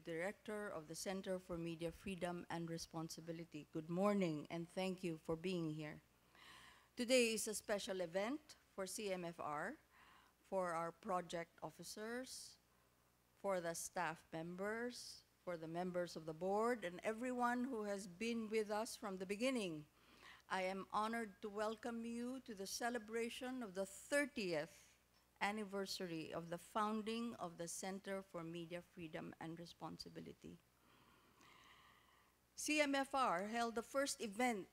Executive Director of the Center for Media Freedom and Responsibility. Good morning, and thank you for being here. Today is a special event for CMFR, for our project officers, for the staff members, for the members of the board, and everyone who has been with us from the beginning. I am honored to welcome you to the celebration of the 30th anniversary of the founding of the Center for Media Freedom and Responsibility. CMFR held the first event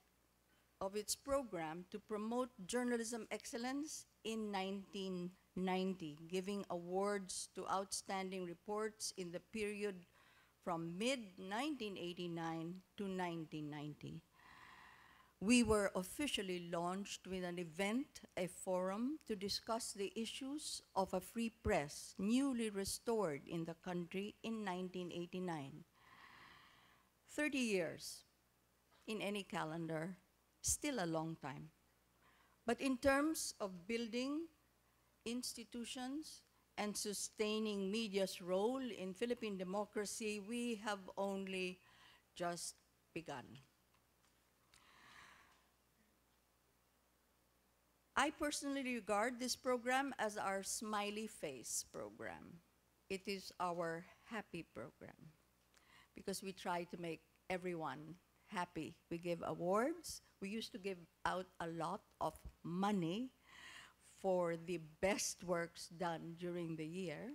of its program to promote journalism excellence in 1990, giving awards to outstanding reports in the period from mid-1989 to 1990. We were officially launched with an event, a forum, to discuss the issues of a free press newly restored in the country in 1989. 30 years in any calendar, still a long time. But in terms of building institutions and sustaining media's role in Philippine democracy, we have only just begun. I personally regard this program as our smiley face program. It is our happy program because we try to make everyone happy. We give awards. We used to give out a lot of money for the best works done during the year.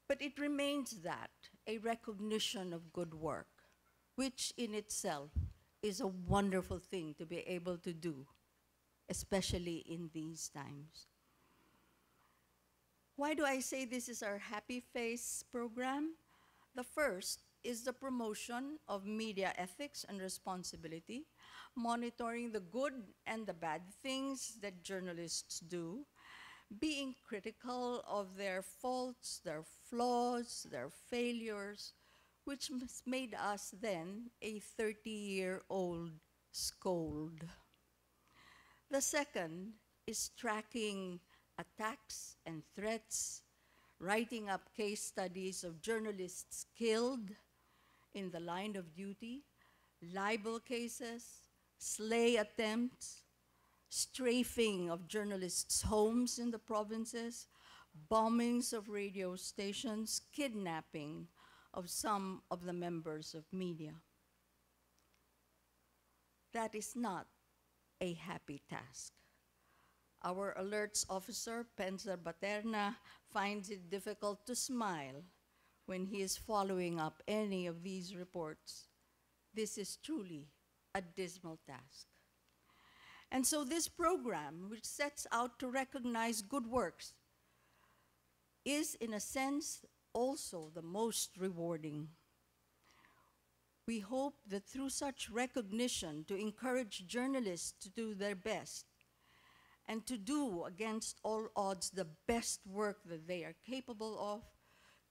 But it remains that, a recognition of good work, which in itself is a wonderful thing to be able to do, especially in these times. Why do I say this is our happy face program? The first is the promotion of media ethics and responsibility, monitoring the good and the bad things that journalists do, being critical of their faults, their flaws, their failures, which made us then a 30-year-old scold. The second is tracking attacks and threats, writing up case studies of journalists killed in the line of duty, libel cases, slay attempts, strafing of journalists' homes in the provinces, bombings of radio stations, kidnapping of some of the members of media. That is not a happy task. Our alerts officer, Pensa Baterna, finds it difficult to smile when he is following up any of these reports. This is truly a dismal task. And so this program, which sets out to recognize good works, is in a sense also the most rewarding. We hope that through such recognition to encourage journalists to do their best and to do against all odds the best work that they are capable of,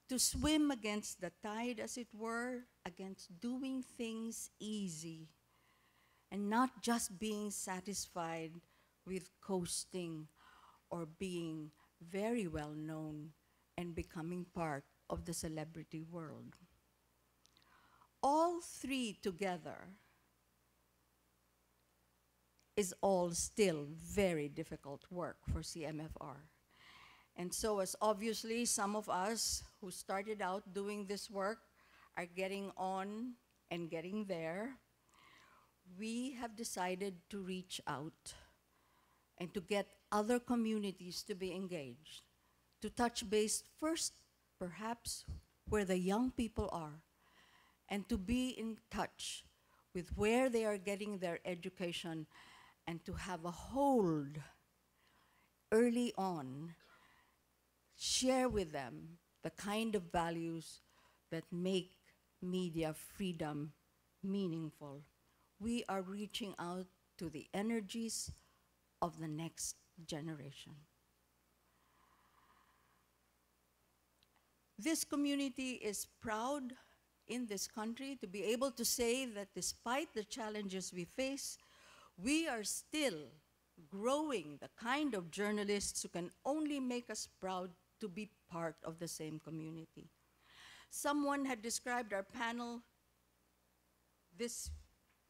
to swim against the tide, as it were, against doing things easy and not just being satisfied with coasting or being very well known and becoming part of the celebrity world. All three together is all still very difficult work for CMFR. And so as obviously some of us who started out doing this work are getting on and getting there, we have decided to reach out and to get other communities to be engaged, to touch base first, perhaps, where the young people are, and to be in touch with where they are getting their education and to have a hold early on, share with them the kind of values that make media freedom meaningful. We are reaching out to the energies of the next generation. This community is proud in this country to be able to say that despite the challenges we face, we are still growing the kind of journalists who can only make us proud to be part of the same community. Someone had described our panel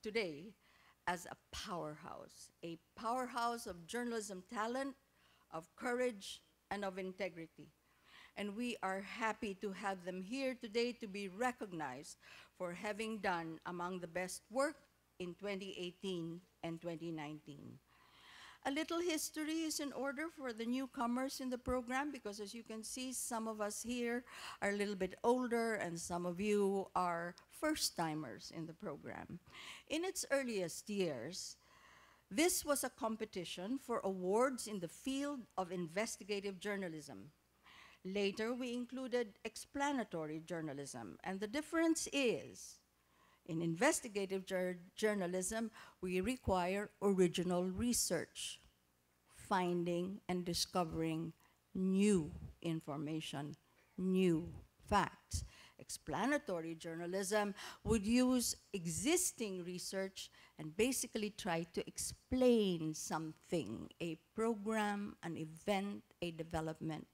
today as a powerhouse of journalism talent, of courage, and of integrity. And we are happy to have them here today to be recognized for having done among the best work in 2018 and 2019. A little history is in order for the newcomers in the program because, as you can see, some of us here are a little bit older and some of you are first-timers in the program. In its earliest years, this was a competition for awards in the field of investigative journalism. Later, we included explanatory journalism, and the difference is, in investigative journalism, we require original research, finding and discovering new information, new facts. Explanatory journalism would use existing research and basically try to explain something, a program, an event, a development.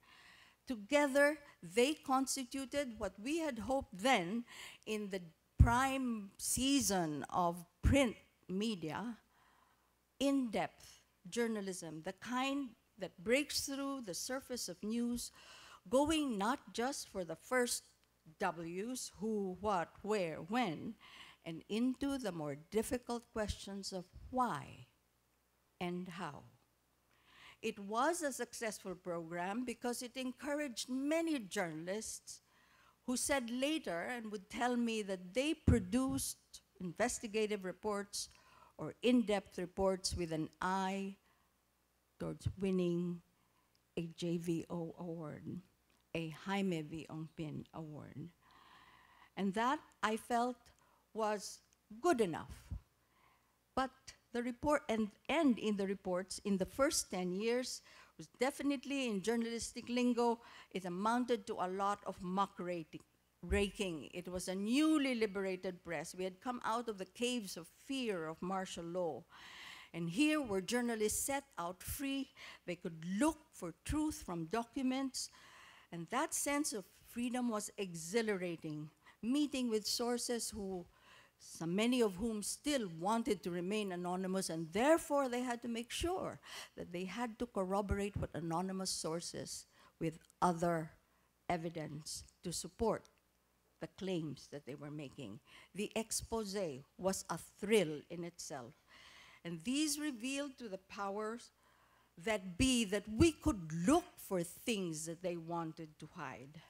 Together, they constituted what we had hoped then in the prime season of print media, in-depth journalism, the kind that breaks through the surface of news, going not just for the first W's, who, what, where, when, and into the more difficult questions of why and how. It was a successful program because it encouraged many journalists who said later and would tell me that they produced investigative reports or in-depth reports with an eye towards winning a JVO award, a Jaime V. Ongpin Award. And that, I felt, was good enough. But the report, and in the reports, in the first 10 years, was definitely, in journalistic lingo, it amounted to a lot of muckraking. It was a newly liberated press. We had come out of the caves of fear of martial law. And here were journalists set out free. They could look for truth from documents. And that sense of freedom was exhilarating. Meeting with sources who, many of whom still wanted to remain anonymous, and therefore they had to make sure that they had to corroborate what anonymous sources with other evidence to support the claims that they were making. The expose was a thrill in itself. And these revealed to the powers that be that we could look for things that they wanted to hide.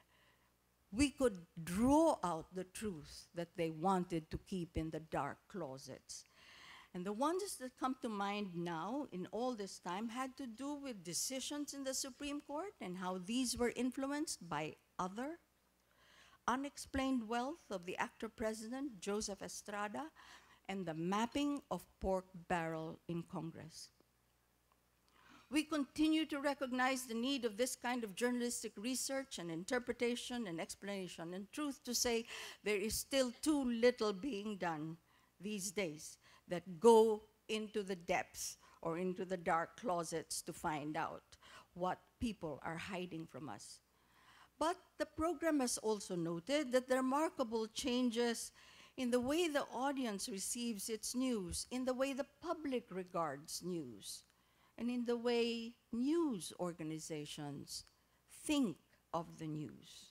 We could draw out the truth that they wanted to keep in the dark closets. And the ones that come to mind now in all this time had to do with decisions in the Supreme Court and how these were influenced by other unexplained wealth of the actor-president, Joseph Estrada, and the mapping of pork barrel in Congress. We continue to recognize the need of this kind of journalistic research and interpretation and explanation. And truth to say, there is still too little being done these days that go into the depths or into the dark closets to find out what people are hiding from us. But the program has also noted that the remarkable changes in the way the audience receives its news, in the way the public regards news, and in the way news organizations think of the news.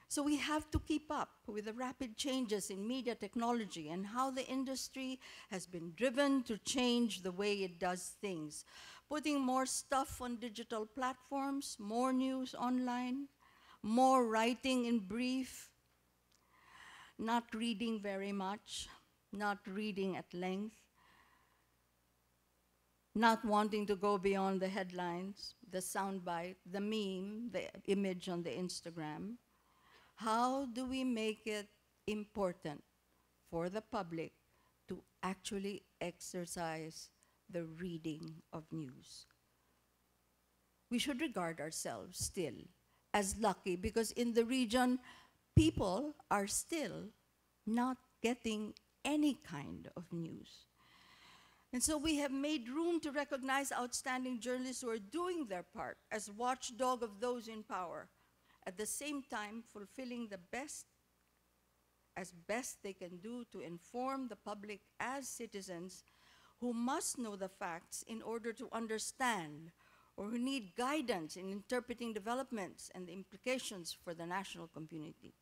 So we have to keep up with the rapid changes in media technology and how the industry has been driven to change the way it does things, putting more stuff on digital platforms, more news online, more writing in brief, not reading very much, not reading at length, not wanting to go beyond the headlines, the soundbite, the meme, the image on the Instagram. How do we make it important for the public to actually exercise the reading of news? We should regard ourselves still as lucky because in the region, people are still not getting any kind of news. And so we have made room to recognize outstanding journalists who are doing their part as watchdog of those in power at the same time fulfilling the best as best they can do to inform the public as citizens who must know the facts in order to understand or who need guidance in interpreting developments and the implications for the national community.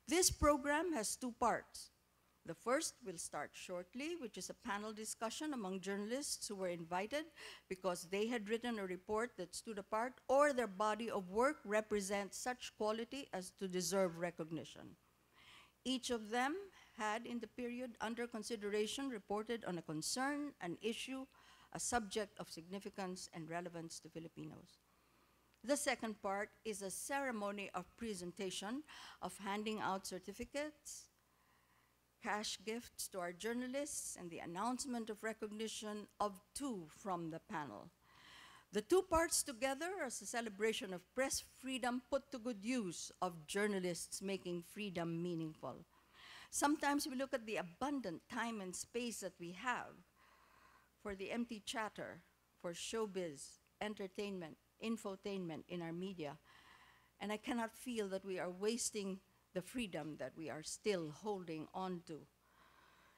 This program has two parts. The first will start shortly, which is a panel discussion among journalists who were invited because they had written a report that stood apart or their body of work represents such quality as to deserve recognition. Each of them had, in the period under consideration, reported on a concern, an issue, a subject of significance and relevance to Filipinos. The second part is a ceremony of presentation, of handing out certificates, cash gifts to our journalists, and the announcement of recognition of two from the panel. The two parts together are a celebration of press freedom put to good use, of journalists making freedom meaningful. Sometimes we look at the abundant time and space that we have for the empty chatter, for showbiz, entertainment, infotainment in our media, and I cannot feel that we are wasting the freedom that we are still holding on to.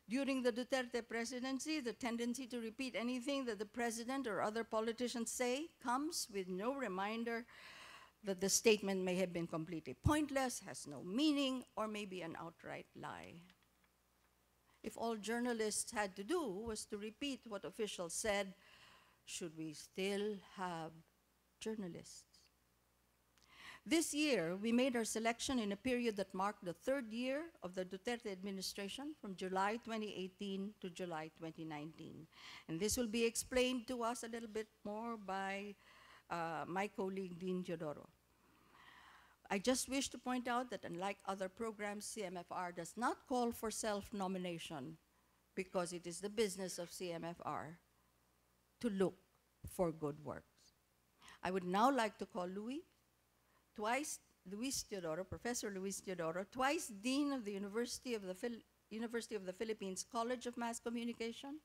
During the Duterte presidency, the tendency to repeat anything that the president or other politicians say comes with no reminder that the statement may have been completely pointless, has no meaning, or maybe an outright lie. If all journalists had to do was to repeat what officials said, should we still have journalists? This year, we made our selection in a period that marked the third year of the Duterte administration, from July 2018 to July 2019. And this will be explained to us a little bit more by my colleague, Dean Teodoro. I just wish to point out that unlike other programs, CMFR does not call for self-nomination because it is the business of CMFR to look for good works. I would now like to call Professor Luis Teodoro, twice Dean of the University of the Philippines College of Mass Communication,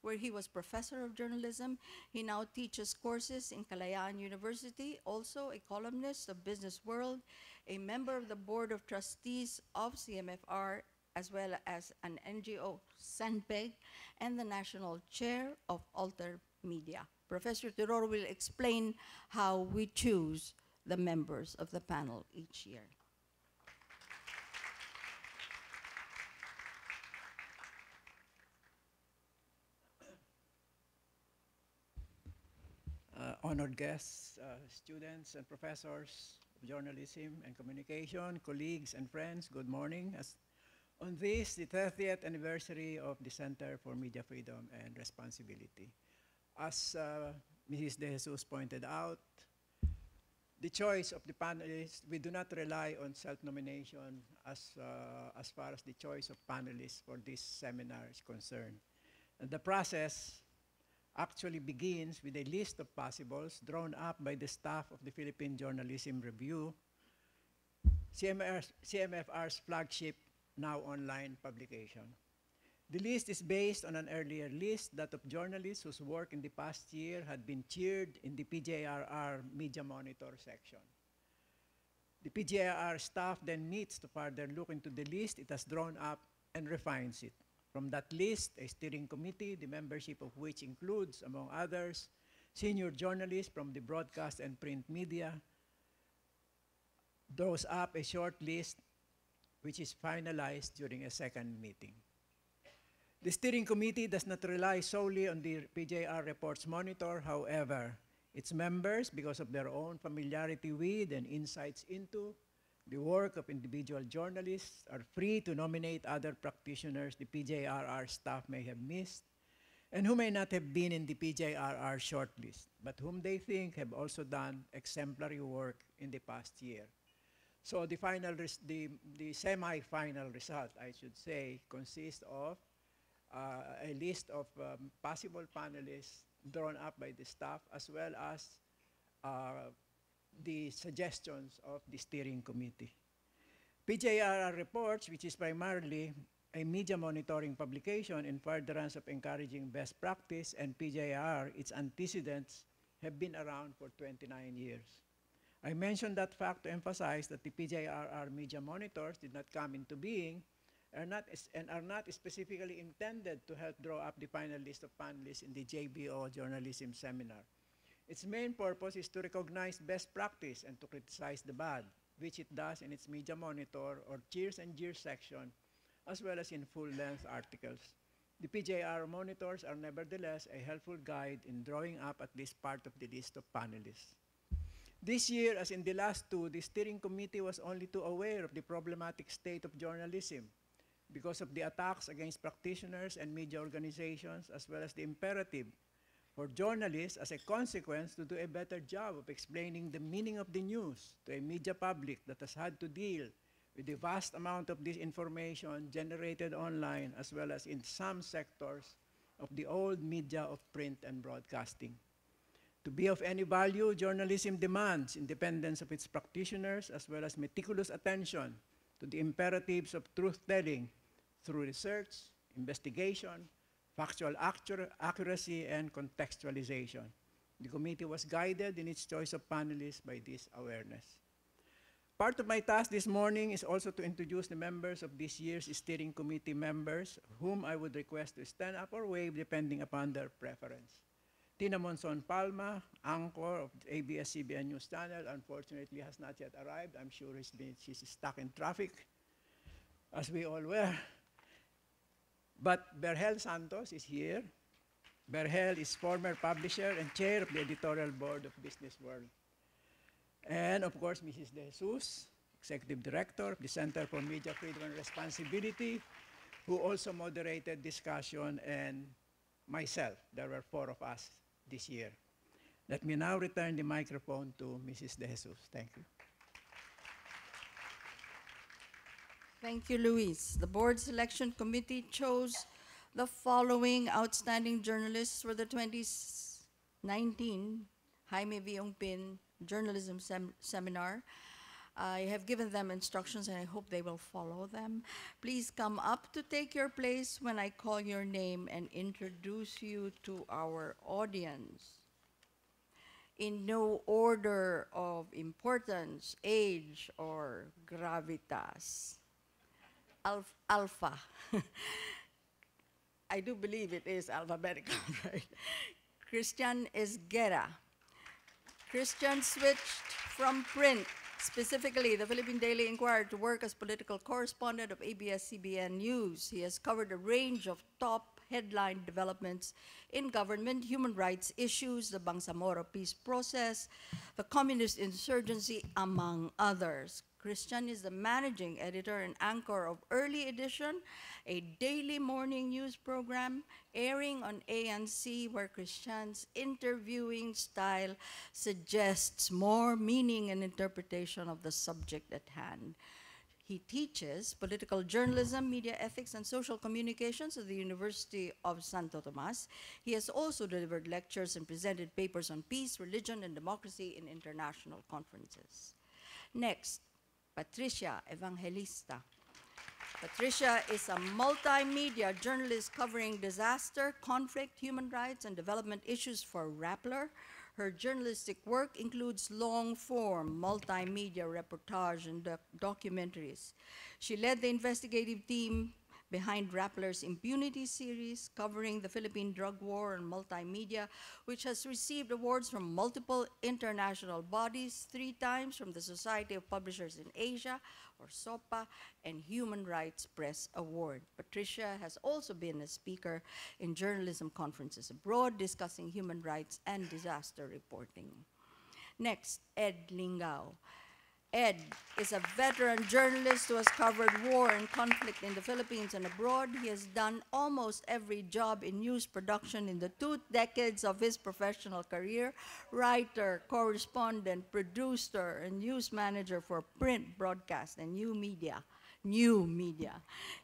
where he was Professor of Journalism. He now teaches courses in Kalayaan University, also a columnist of Business World, a member of the Board of Trustees of CMFR, as well as an NGO, Sanpeg, and the National Chair of Alter Media. Professor Teodoro will explain how we choose the members of the panel each year. Honored guests, students and professors of journalism and communication, colleagues and friends, good morning. On this, the 30th anniversary of the Center for Media Freedom and Responsibility. As Mrs. De Jesus pointed out, the choice of the panelists, we do not rely on self-nomination as far as the choice of panelists for this seminar is concerned. And the process actually begins with a list of possibles drawn up by the staff of the Philippine Journalism Review, CMFR's flagship, now online publication. The list is based on an earlier list, that of journalists whose work in the past year had been cheered in the PJRR Media Monitor section. The PJRR staff then meets to further look into the list it has drawn up and refines it. From that list, a steering committee, the membership of which includes, among others, senior journalists from the broadcast and print media, draws up a short list which is finalized during a second meeting. The steering committee does not rely solely on the PJR reports monitor. However, its members, because of their own familiarity with and insights into the work of individual journalists, are free to nominate other practitioners the PJRR staff may have missed and who may not have been in the PJRR shortlist, but whom they think have also done exemplary work in the past year. So the semi-final result, I should say, consists of a list of possible panelists drawn up by the staff, as well as the suggestions of the steering committee. PJRR reports, which is primarily a media monitoring publication in furtherance of encouraging best practice, and PJRR, its antecedents, have been around for 29 years. I mentioned that fact to emphasize that the PJRR media monitors did not come into being and are not specifically intended to help draw up the final list of panelists in the JVO Journalism Seminar. Its main purpose is to recognize best practice and to criticize the bad, which it does in its media monitor or cheers and jeers section, as well as in full-length articles. The PJR monitors are nevertheless a helpful guide in drawing up at least part of the list of panelists. This year, as in the last two, the steering committee was only too aware of the problematic state of journalism because of the attacks against practitioners and media organizations, as well as the imperative for journalists as a consequence to do a better job of explaining the meaning of the news to a media public that has had to deal with the vast amount of disinformation generated online, as well as in some sectors of the old media of print and broadcasting. To be of any value, journalism demands independence of its practitioners, as well as meticulous attention to the imperatives of truth-telling through research, investigation, factual accuracy, and contextualization. The committee was guided in its choice of panelists by this awareness. Part of my task this morning is also to introduce the members of this year's steering committee members, whom I would request to stand up or wave depending upon their preference. Tina Monson Palma, anchor of the ABS-CBN News Channel, unfortunately has not yet arrived. I'm sure she's stuck in traffic, as we all were. But Berhel Santos is here. Berhel is former publisher and chair of the editorial board of Business World. And of course, Mrs. De Jesus, executive director of the Center for Media Freedom and Responsibility, who also moderated discussion, and myself. There were 4 of us this year. Let me now return the microphone to Mrs. De Jesus. Thank you. Thank you, Luis. The board selection committee chose the following outstanding journalists for the 2019 Jaime V. Ongpin Journalism Seminar. I have given them instructions and I hope they will follow them. Please come up to take your place when I call your name and introduce you to our audience. In no order of importance, age, or gravitas. Alpha. I do believe it is alphabetical, right? Christian Esguerra. Christian switched from print, specifically the Philippine Daily Inquirer, to work as political correspondent of ABS-CBN News. He has covered a range of top headline developments in government, human rights issues, the Bangsamoro peace process, the communist insurgency, among others. Christian is the managing editor and anchor of Early Edition, a daily morning news program airing on ANC, where Christian's interviewing style suggests more meaning and interpretation of the subject at hand. He teaches political journalism, media ethics, and social communications at the University of Santo Tomas. He has also delivered lectures and presented papers on peace, religion, and democracy in international conferences. Next, Patricia, Evangelista. Patricia is a multimedia journalist covering disaster, conflict, human rights, and development issues for Rappler. Her journalistic work includes long-form multimedia reportage and documentaries. She led the investigative team behind Rappler's Impunity series, covering the Philippine drug war and multimedia, which has received awards from multiple international bodies, 3 times from the Society of Publishers in Asia, or SOPA, and Human Rights Press Award. Patricia has also been a speaker in journalism conferences abroad, discussing human rights and disaster reporting. Next, Ed Lingao. Ed is a veteran journalist who has covered war and conflict in the Philippines and abroad. He has done almost every job in news production in the 2 decades of his professional career: writer, correspondent, producer, and news manager for print, broadcast, and new media.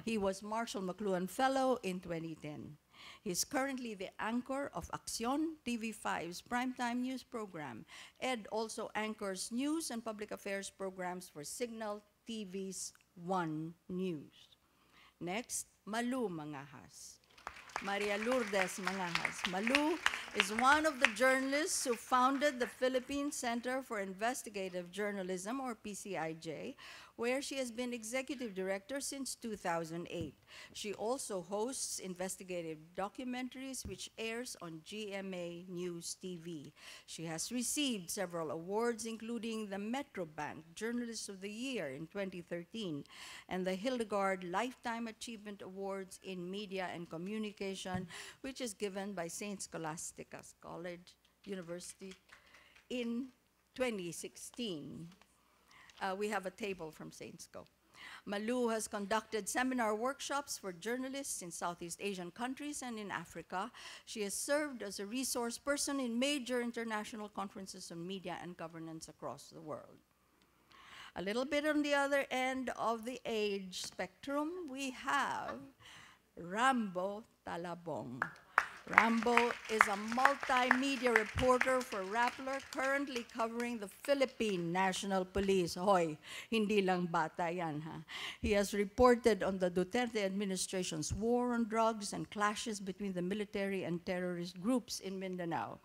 He was Marshall McLuhan Fellow in 2010. He is currently the anchor of Acción, TV5's primetime news program. Ed also anchors news and public affairs programs for Signal TV's One News. Next, Malu Mangahas. Maria Lourdes Mangahas. Malu is one of the journalists who founded the Philippine Center for Investigative Journalism, or PCIJ, where she has been executive director since 2008. She also hosts investigative documentaries, which airs on GMA News TV. She has received several awards, including the Metro Bank Journalist of the Year in 2013 and the Hildegard Lifetime Achievement Awards in Media and Communication, which is given by St. Scholastica's College University in 2016. We have a table from St. Sco. Malu has conducted seminar workshops for journalists in Southeast Asian countries and in Africa. She has served as a resource person in major international conferences on media and governance across the world. A little bit on the other end of the age spectrum, we have Rambo Talabong. Rambo is a multimedia reporter for Rappler, currently covering the Philippine National Police. Hoy, hindi lang bata yan, ha? He has reported on the Duterte administration's war on drugs and clashes between the military and terrorist groups in Mindanao.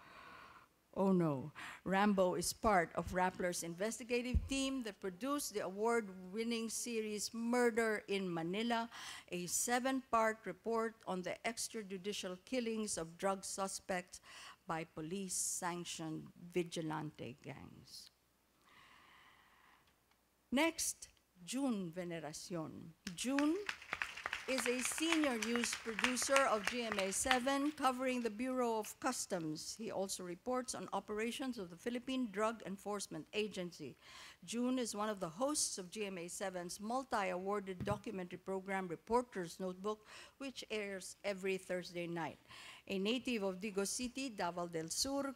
Oh no, Rambo is part of Rappler's investigative team that produced the award-winning series Murder in Manila, a 7-part report on the extrajudicial killings of drug suspects by police-sanctioned vigilante gangs. Next, June Veneracion. June is a senior news producer of GMA7, covering the Bureau of Customs. He also reports on operations of the Philippine Drug Enforcement Agency. June is one of the hosts of GMA7's multi-awarded documentary program, Reporter's Notebook, which airs every Thursday night. A native of Digo City, Davao del Sur,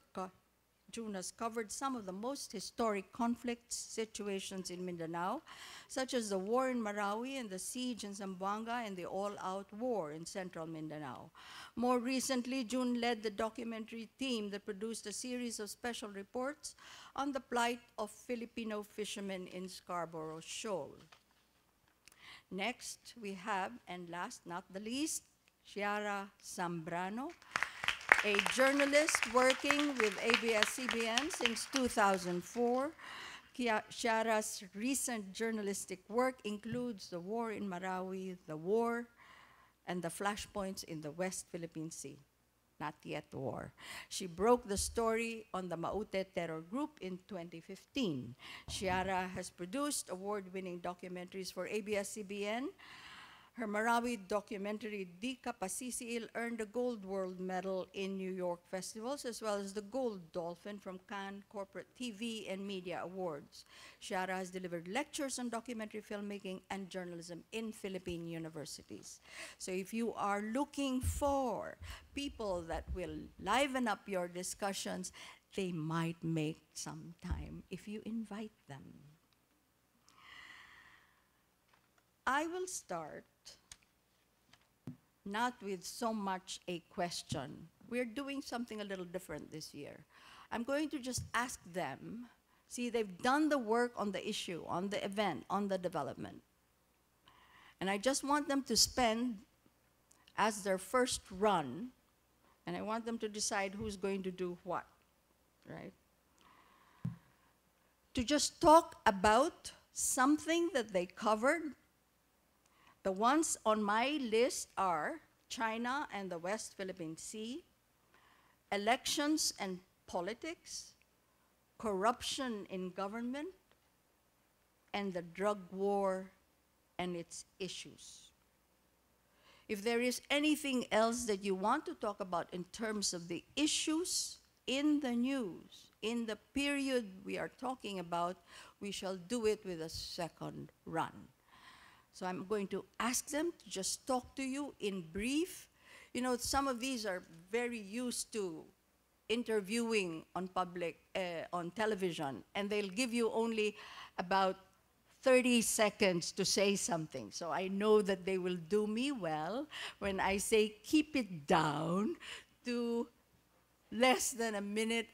June has covered some of the most historic conflict situations in Mindanao, such as the war in Marawi and the siege in Zamboanga and the all-out war in central Mindanao. More recently, June led the documentary team that produced a series of special reports on the plight of Filipino fishermen in Scarborough Shoal. Next, we have, and last not the least, Chiara Zambrano, a journalist working with ABS-CBN since 2004. Chiara's recent journalistic work includes the war in Marawi, the war, and the flashpoints in the West Philippine Sea. Not yet war. She broke the story on the Maute terror group in 2015. Chiara has produced award-winning documentaries for ABS-CBN. Her Marawi documentary, Di Ka Pasisiil, earned a Gold World Medal in New York festivals, as well as the Gold Dolphin from Cannes Corporate TV and Media Awards. Chiara has delivered lectures on documentary filmmaking and journalism in Philippine universities. So if you are looking for people that will liven up your discussions, they might make some time if you invite them. I will start not with so much a question. We're doing something a little different this year. I'm going to just ask them. See, they've done the work on the issue, on the event, on the development. And I just want them to spend, as their first run, and I want them to decide who's going to do what, right? To just talk about something that they covered. The ones on my list are China and the West Philippine Sea, elections and politics, corruption in government, and the drug war and its issues. If there is anything else that you want to talk about in terms of the issues in the news, in the period we are talking about, we shall do it with a second run. So I'm going to ask them to just talk to you in brief. You know, some of these are very used to interviewing on on television, and they'll give you only about 30 seconds to say something. So I know that they will do me well when I say keep it down to less than a minute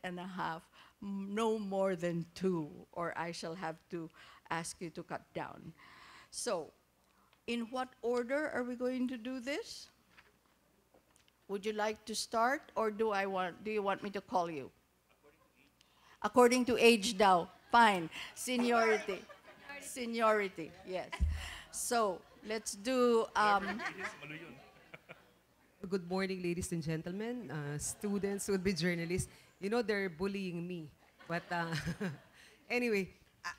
and a half, no more than 2, or I shall have to ask you to cut down. So, in what order are we going to do this? Would you like to start, or do you want me to call you? According to age daw. Fine. Seniority. Seniority, yes. So, let's do, Good morning, ladies and gentlemen, students, would-be journalists. You know, they're bullying me. But anyway,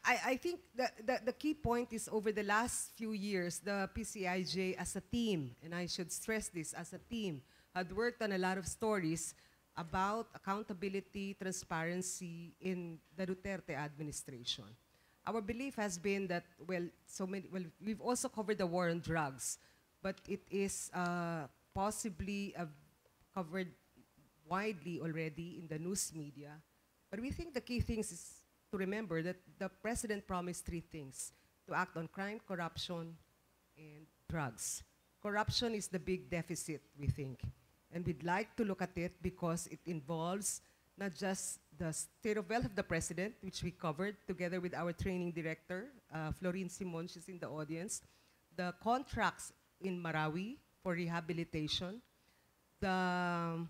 I think the key point is over the last few years, the PCIJ as a team, and I should stress this, as a team, had worked on a lot of stories about accountability, transparency in the Duterte administration. Our belief has been that, well, we've also covered the war on drugs, but it is possibly covered widely already in the news media. But we think the key things is to remember that the president promised three things: to act on crime, corruption, and drugs. Corruption is the big deficit, we think. And we'd like to look at it because it involves not just the state of wealth of the president, which we covered together with our training director, Florin Simon, she's in the audience, the contracts in Marawi for rehabilitation, the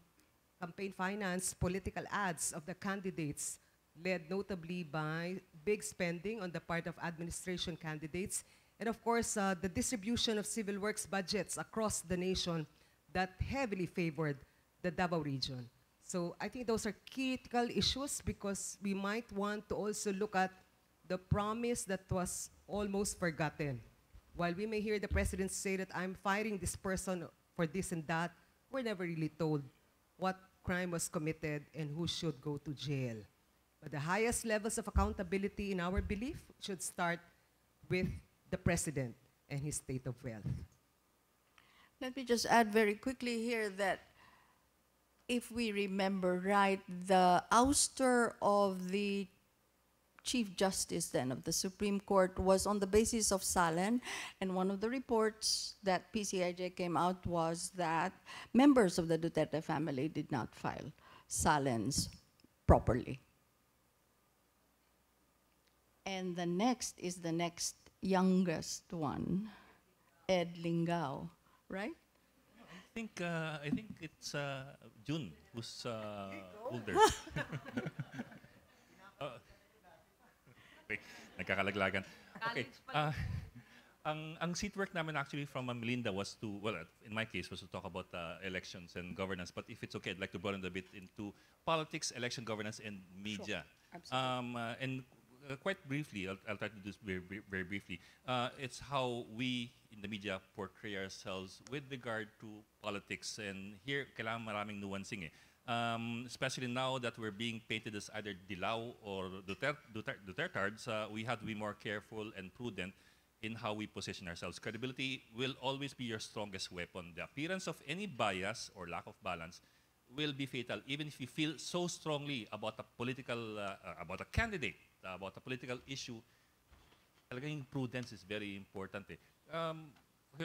campaign finance political ads of the candidates, led notably by big spending on the part of administration candidates, and of course, the distribution of civil works budgets across the nation that heavily favored the Davao region. So I think those are critical issues because we might want to also look at the promise that was almost forgotten. While we may hear the president say that I'm firing this person for this and that, we're never really told what crime was committed and who should go to jail. But the highest levels of accountability in our belief should start with the president and his state of wealth. let me just add very quickly here that if we remember right, the ouster of the Chief Justice then of the Supreme Court was on the basis of Salen, and one of the reports that PCIJ came out was that members of the Duterte family did not file Salens properly. And the next is the next youngest one, Ed Lingao, right? I think it's June who's older. Okay, nagkakalaglagan. Okay. Ang seat work namin actually from Melinda was to, well, in my case, was to talk about elections and governance. But if it's okay, I'd like to broaden a bit into politics, election governance, and media. Sure. Absolutely. And quite briefly, I'll try to do this very briefly. It's how we in the media portray ourselves with regard to politics. And here, kailangan maraming nuancing eh. Especially now that we're being painted as either Dilaw or Dutertards, we have to be more careful and prudent in how we position ourselves. Credibility will always be your strongest weapon. The appearance of any bias or lack of balance will be fatal, even if you feel so strongly about a political, about a candidate, about a political issue. Talagang prudence is very important. Eh.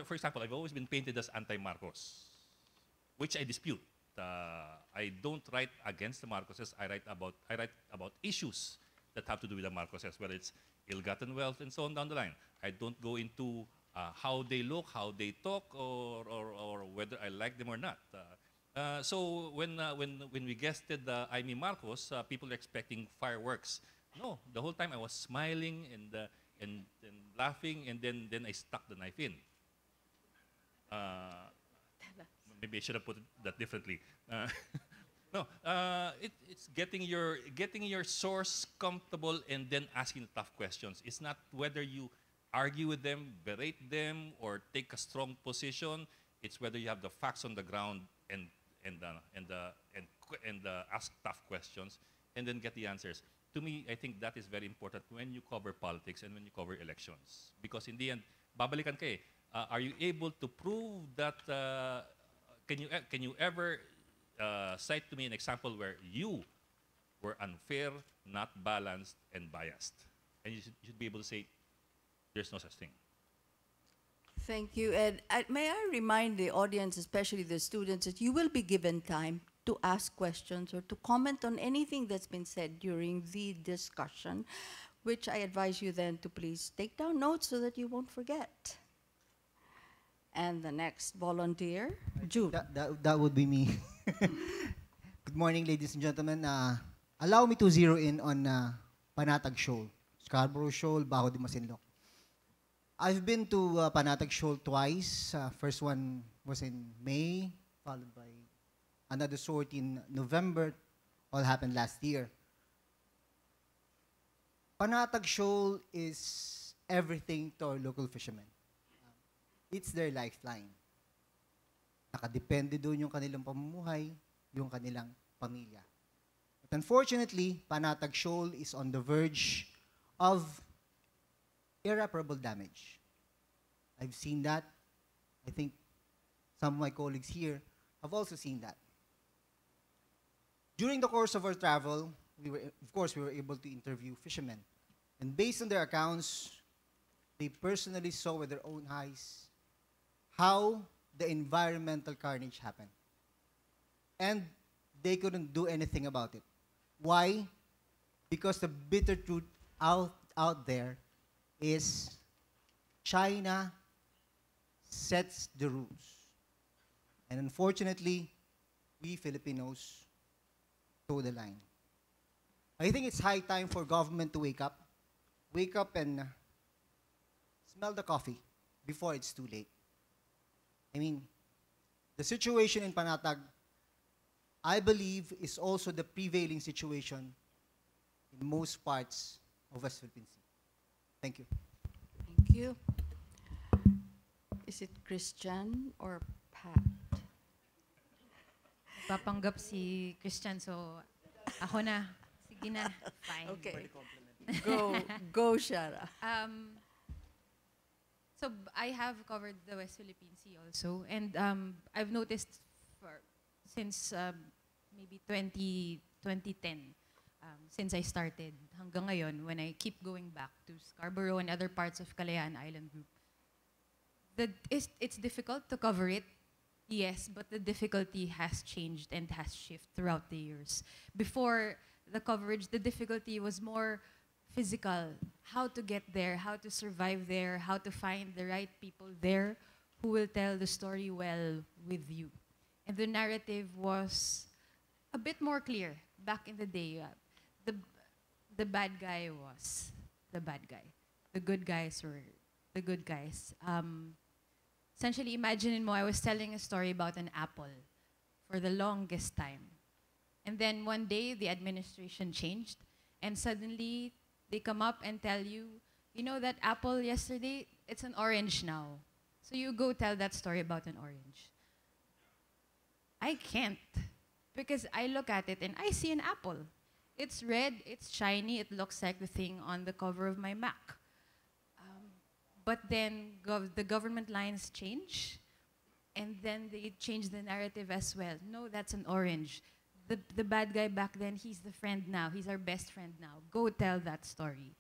For example, I've always been painted as anti-Marcos, which I dispute. I don't write against the Marcoses. I write about issues that have to do with the Marcoses, whether it's ill-gotten wealth and so on down the line. I don't go into how they look, how they talk, or whether I like them or not. So when we guested Jaime Marcos, people are expecting fireworks. No, the whole time I was smiling and laughing, and then I stuck the knife in. Maybe I should have put it that differently. No, it's getting your source comfortable and then asking the tough questions. It's not whether you argue with them, berate them, or take a strong position. It's whether you have the facts on the ground and ask tough questions and then get the answers. To me, I think that is very important when you cover politics and when you cover elections, because in the end, babalikan ka eh. Are you able to prove that? Can you ever cite to me an example where you were unfair, not balanced, and biased? And you should be able to say, there's no such thing. Thank you, Ed. May I remind the audience, especially the students, that you will be given time to ask questions or to comment on anything that's been said during the discussion, which I advise you then to please take down notes so that you won't forget. And the next volunteer, Jude. That would be me. Good morning, ladies and gentlemen. Allow me to zero in on Panatag Shoal, Scarborough Shoal, Bajo de Masinloc. I've been to Panatag Shoal twice. First one was in May, followed by another sort in November. All happened last year. Panatag Shoal is everything to our local fishermen. It's their lifeline. Nakadepende doon yung kanilang pamumuhay, yung kanilang pamilya. But unfortunately, Panatag Shoal is on the verge of irreparable damage. I've seen that. I think some of my colleagues here have also seen that. During the course of our travel, we were able to interview fishermen. And based on their accounts, they personally saw with their own eyes how the environmental carnage happened. And they couldn't do anything about it. Why? Because the bitter truth out there is China sets the rules. And unfortunately, we Filipinos toe the line. I think it's high time for government to wake up. Wake up and smell the coffee before it's too late. I mean, the situation in Panatag, I believe, is also the prevailing situation in most parts of West Philippine Sea. Thank you. Thank you. Is it Christian or Pat? Papanggap si Christian, so ako na. Sige na. Fine. Okay. Go, Shara. So I have covered the West Philippine Sea also, and I've noticed since maybe 2010, since I started hanggang ngayon, when I keep going back to Scarborough and other parts of Kalayaan Island Group, it's difficult to cover it, yes, but the difficulty has changed and has shifted throughout the years. Before the coverage, the difficulty was more physical, how to get there, how to survive there, how to find the right people there who will tell the story well with you. And the narrative was a bit more clear back in the day. The bad guy was the bad guy. The good guys were the good guys. Essentially, imagine mo, I was telling a story about an apple for the longest time. And then one day, the administration changed, and suddenly, they come up and tell you, you know that apple yesterday, it's an orange now. So you go tell that story about an orange. I can't, because I look at it and I see an apple. It's red, it's shiny, it looks like the thing on the cover of my Mac. But then the government lines change, and then they change the narrative as well. No, that's an orange. The bad guy back then, he's the friend now. He's our best friend now. Go tell that story.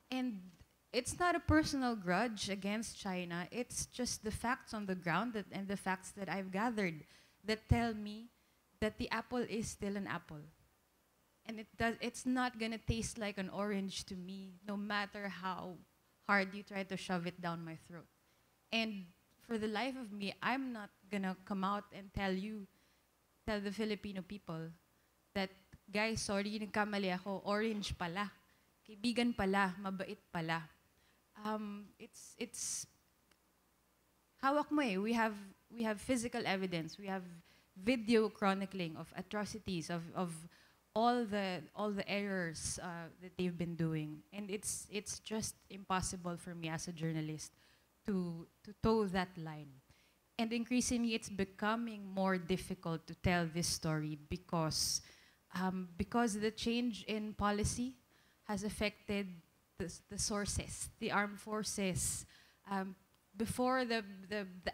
And it's not a personal grudge against China. It's just the facts on the ground and the facts that I've gathered that tell me that the apple is still an apple. And it's not going to taste like an orange to me, no matter how hard you try to shove it down my throat. And for the life of me, I'm not going to come out and tell the Filipino people that, guys, sorry, nagkamali ako, orange pala. Kaibigan pala, mabait pala. It's hawak mo eh. We have physical evidence. We have video chronicling of atrocities, of all the errors that they've been doing. And it's just impossible for me as a journalist to toe that line. And increasingly, it's becoming more difficult to tell this story because the change in policy has affected the sources, the armed forces. Before the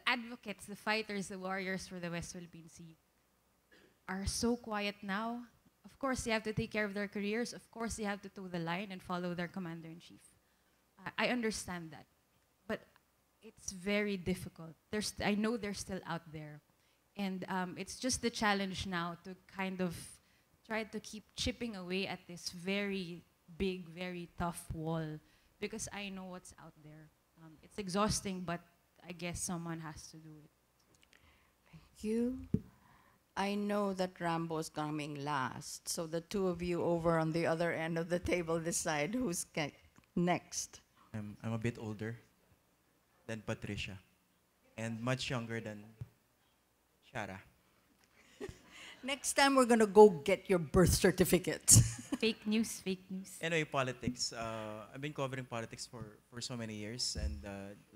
advocates, the fighters, the warriors for the West Philippine Sea are so quiet now. Of course, they have to take care of their careers. Of course, they have to toe the line and follow their commander-in-chief. I understand that. But it's very difficult. I know they're still out there. And it's just the challenge now to kind of try to keep chipping away at this very big, very tough wall, because I know what's out there. It's exhausting, but I guess someone has to do it. You, I know that Rambo's coming last, so the two of you over on the other end of the table decide who's next. I'm a bit older than Patricia and much younger than Shara. Next time we're gonna go get your birth certificate. Fake news, fake news. Anyway, politics. I've been covering politics for so many years, and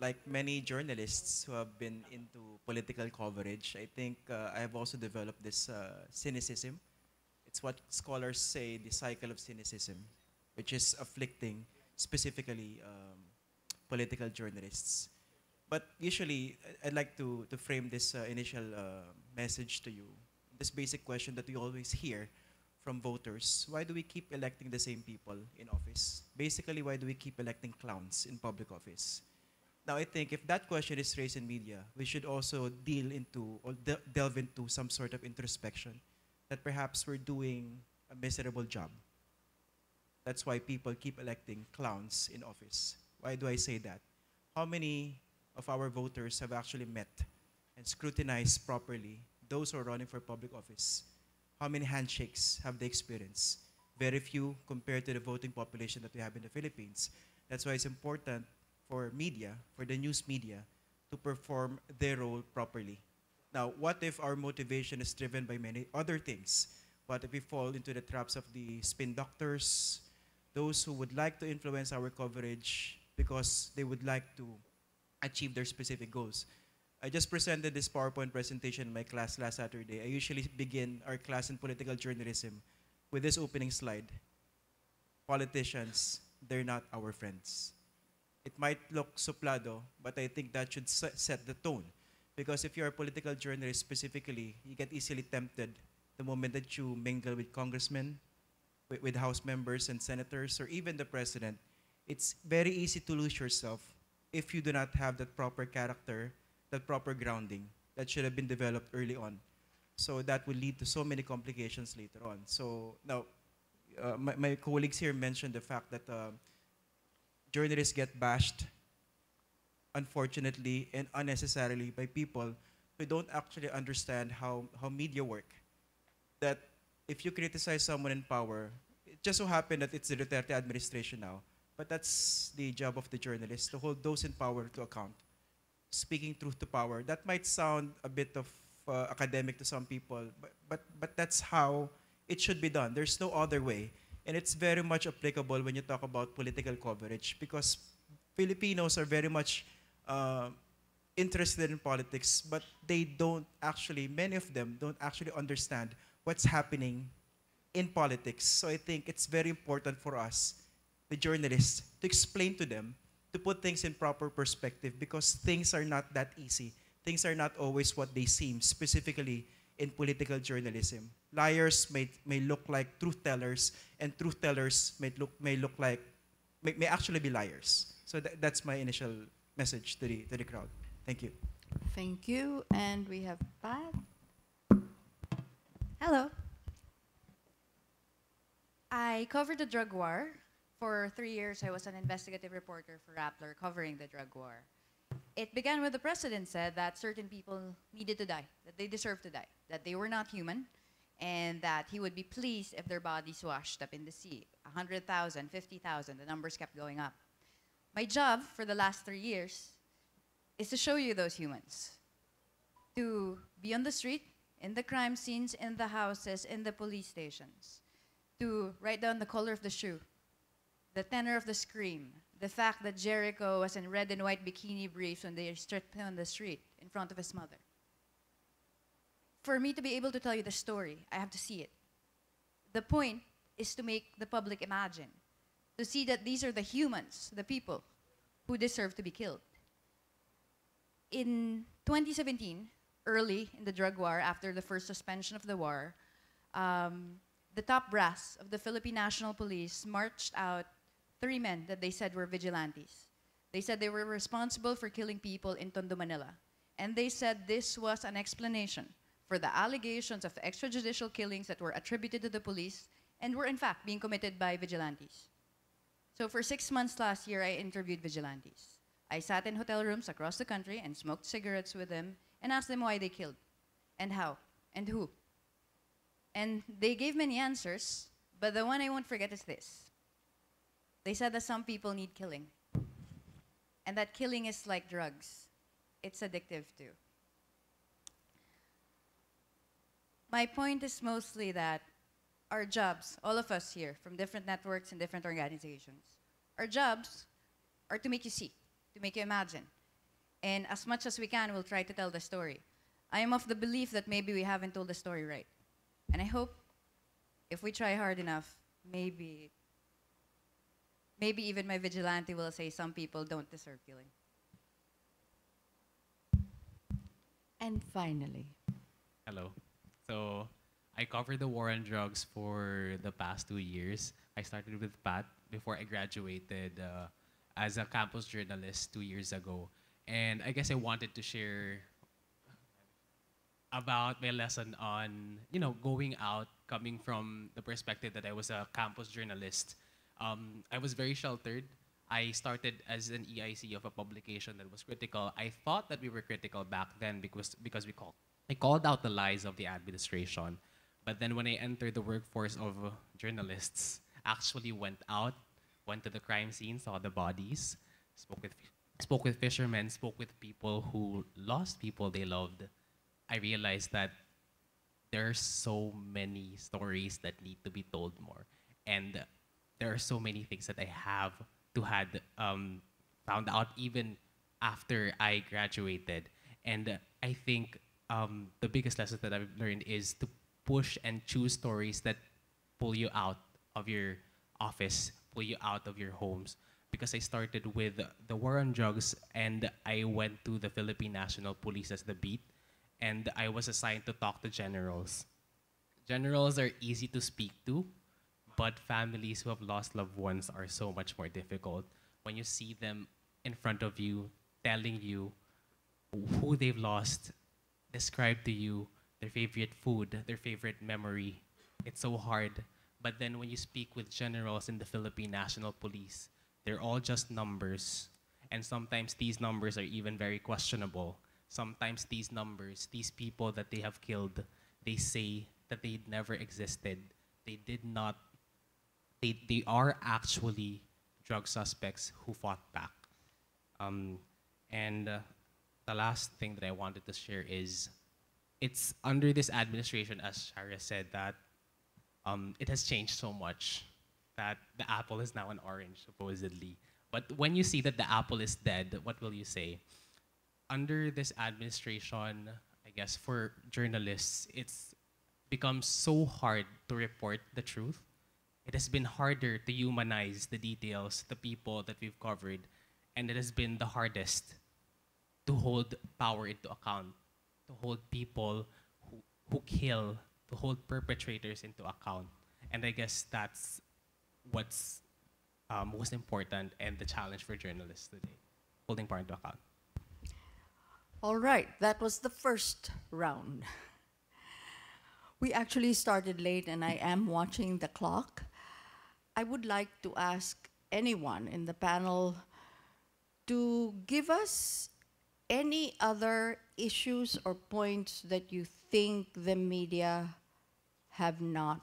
like many journalists who have been into political coverage, I think I have also developed this cynicism. It's what scholars say the cycle of cynicism, which is afflicting specifically political journalists. But usually, I'd like to frame this initial message to you. This basic question that we always hear from voters: why do we keep electing the same people in office? Basically, why do we keep electing clowns in public office? Now, I think if that question is raised in media, we should also deal into or delve into some sort of introspection that perhaps we're doing a miserable job. That's why people keep electing clowns in office. Why do I say that? How many of our voters have actually met and scrutinized properly those who are running for public office? How many handshakes have they experienced? Very few compared to the voting population that we have in the Philippines. That's why it's important for media, for the news media, to perform their role properly. Now, what if our motivation is driven by many other things? What if we fall into the traps of the spin doctors, those who would like to influence our coverage because they would like to achieve their specific goals? I just presented this PowerPoint presentation in my class last Saturday. I usually begin our class in political journalism with this opening slide. Politicians, they're not our friends. It might look suplado, but I think that should set the tone. Because if you're a political journalist specifically, you get easily tempted the moment that you mingle with congressmen, with House members and senators, or even the president. It's very easy to lose yourself if you do not have that proper character, that proper grounding that should have been developed early on. So that will lead to so many complications later on. So now, my colleagues here mentioned the fact that journalists get bashed, unfortunately and unnecessarily, by people who don't actually understand how media work. That if you criticize someone in power, it just so happened that it's the Duterte administration now, but that's the job of the journalist, to hold those in power to account. Speaking truth to power. That might sound a bit of academic to some people, but that's how it should be done. There's no other way. And it's very much applicable when you talk about political coverage, because Filipinos are very much interested in politics, but they don't actually, many of them don't actually understand what's happening in politics. So I think it's very important for us, the journalists, to explain to them, to put things in proper perspective, because things are not that easy. Things are not always what they seem, specifically in political journalism. Liars may look like truth tellers, and truth tellers may actually be liars. So that's my initial message to the crowd. Thank you. Thank you. And we have Pat. Hello. I covered the drug war. For 3 years, I was an investigative reporter for Rappler covering the drug war. It began when the president said that certain people needed to die, that they deserved to die, that they were not human, and that he would be pleased if their bodies washed up in the sea. 100,000, 50,000, the numbers kept going up. My job for the last 3 years is to show you those humans, to be on the street, in the crime scenes, in the houses, in the police stations, to write down the color of the shoe, the tenor of the scream, the fact that Jericho was in red and white bikini briefs when they stripped him on the street in front of his mother. For me to be able to tell you the story, I have to see it. The point is to make the public imagine, to see that these are the humans, the people, who deserve to be killed. In 2017, early in the drug war, after the first suspension of the war, the top brass of the Philippine National Police marched out 3 men that they said were vigilantes. They said they were responsible for killing people in Tondo, Manila. And they said this was an explanation for the allegations of extrajudicial killings that were attributed to the police and were in fact being committed by vigilantes. So for 6 months last year, I interviewed vigilantes. I sat in hotel rooms across the country and smoked cigarettes with them and asked them why they killed, and how, and who. And they gave many answers, but the one I won't forget is this. They said that some people need killing, and that killing is like drugs. It's addictive too. My point is mostly that our jobs, all of us here from different networks and different organizations, our jobs are to make you see, to make you imagine. And as much as we can, we'll try to tell the story. I am of the belief that maybe we haven't told the story right. And I hope if we try hard enough, maybe even my vigilante will say some people don't deserve killing. And finally, Hello. So I covered the war on drugs for the past 2 years. I started with Pat before I graduated as a campus journalist 2 years ago. And I guess I wanted to share about my lesson on, going out, coming from the perspective that I was a campus journalist. I was very sheltered. I started as an EIC of a publication that was critical. I thought that we were critical back then because we called out the lies of the administration. But then when I entered the workforce of journalists, actually went out, went to the crime scene, saw the bodies, spoke with fishermen, spoke with people who lost people they loved, I realized that there are so many stories that need to be told more. And there are so many things that I had found out even after I graduated. And I think the biggest lesson that I've learned is to push and choose stories that pull you out of your office, pull you out of your homes. Because I started with the war on drugs, and I went to the Philippine National Police as the beat, and I was assigned to talk to generals. Generals are easy to speak to, but families who have lost loved ones are so much more difficult. When you see them in front of you, telling you who they've lost, describe to you their favorite food, their favorite memory, it's so hard. But then when you speak with generals in the Philippine National Police, they're all just numbers. And sometimes these numbers are even very questionable. Sometimes these numbers, these people that they have killed, they say that they never existed. They are actually drug suspects who fought back. The last thing that I wanted to share is, it's under this administration, as Sharia said, that it has changed so much, that the apple is now an orange, supposedly. But when you see that the apple is dead, what will you say? Under this administration, I guess for journalists, it's become so hard to report the truth. It has been harder to humanize the details, the people that we've covered, and it has been the hardest to hold power into account, to hold people who kill, to hold perpetrators into account. And I guess that's what's most important and the challenge for journalists today, holding power into account. all right, that was the first round. We actually started late, and I am watching the clock. I would like to ask anyone in the panel to give us any other issues or points that you think the media have not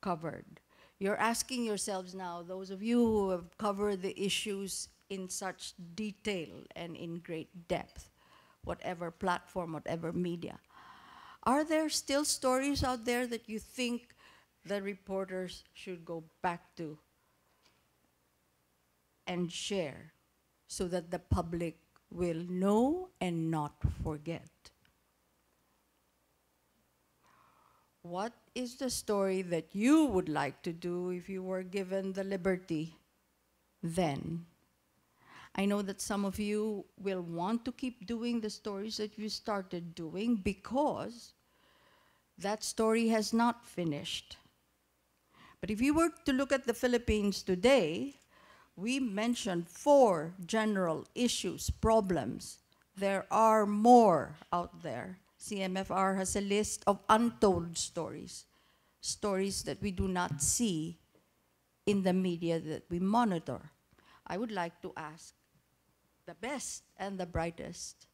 covered. You're asking yourselves now, those of you who have covered the issues in such detail and in great depth, whatever platform, whatever media, are there still stories out there that you think the reporters should go back to and share so that the public will know and not forget? What is the story that you would like to do if you were given the liberty then? I know that some of you will want to keep doing the stories that you started doing because that story has not finished. But if you were to look at the Philippines today, we mentioned 4 general issues, problems. There are more out there. CMFR has a list of untold stories, stories that we do not see in the media that we monitor. I would like to ask the best and the brightest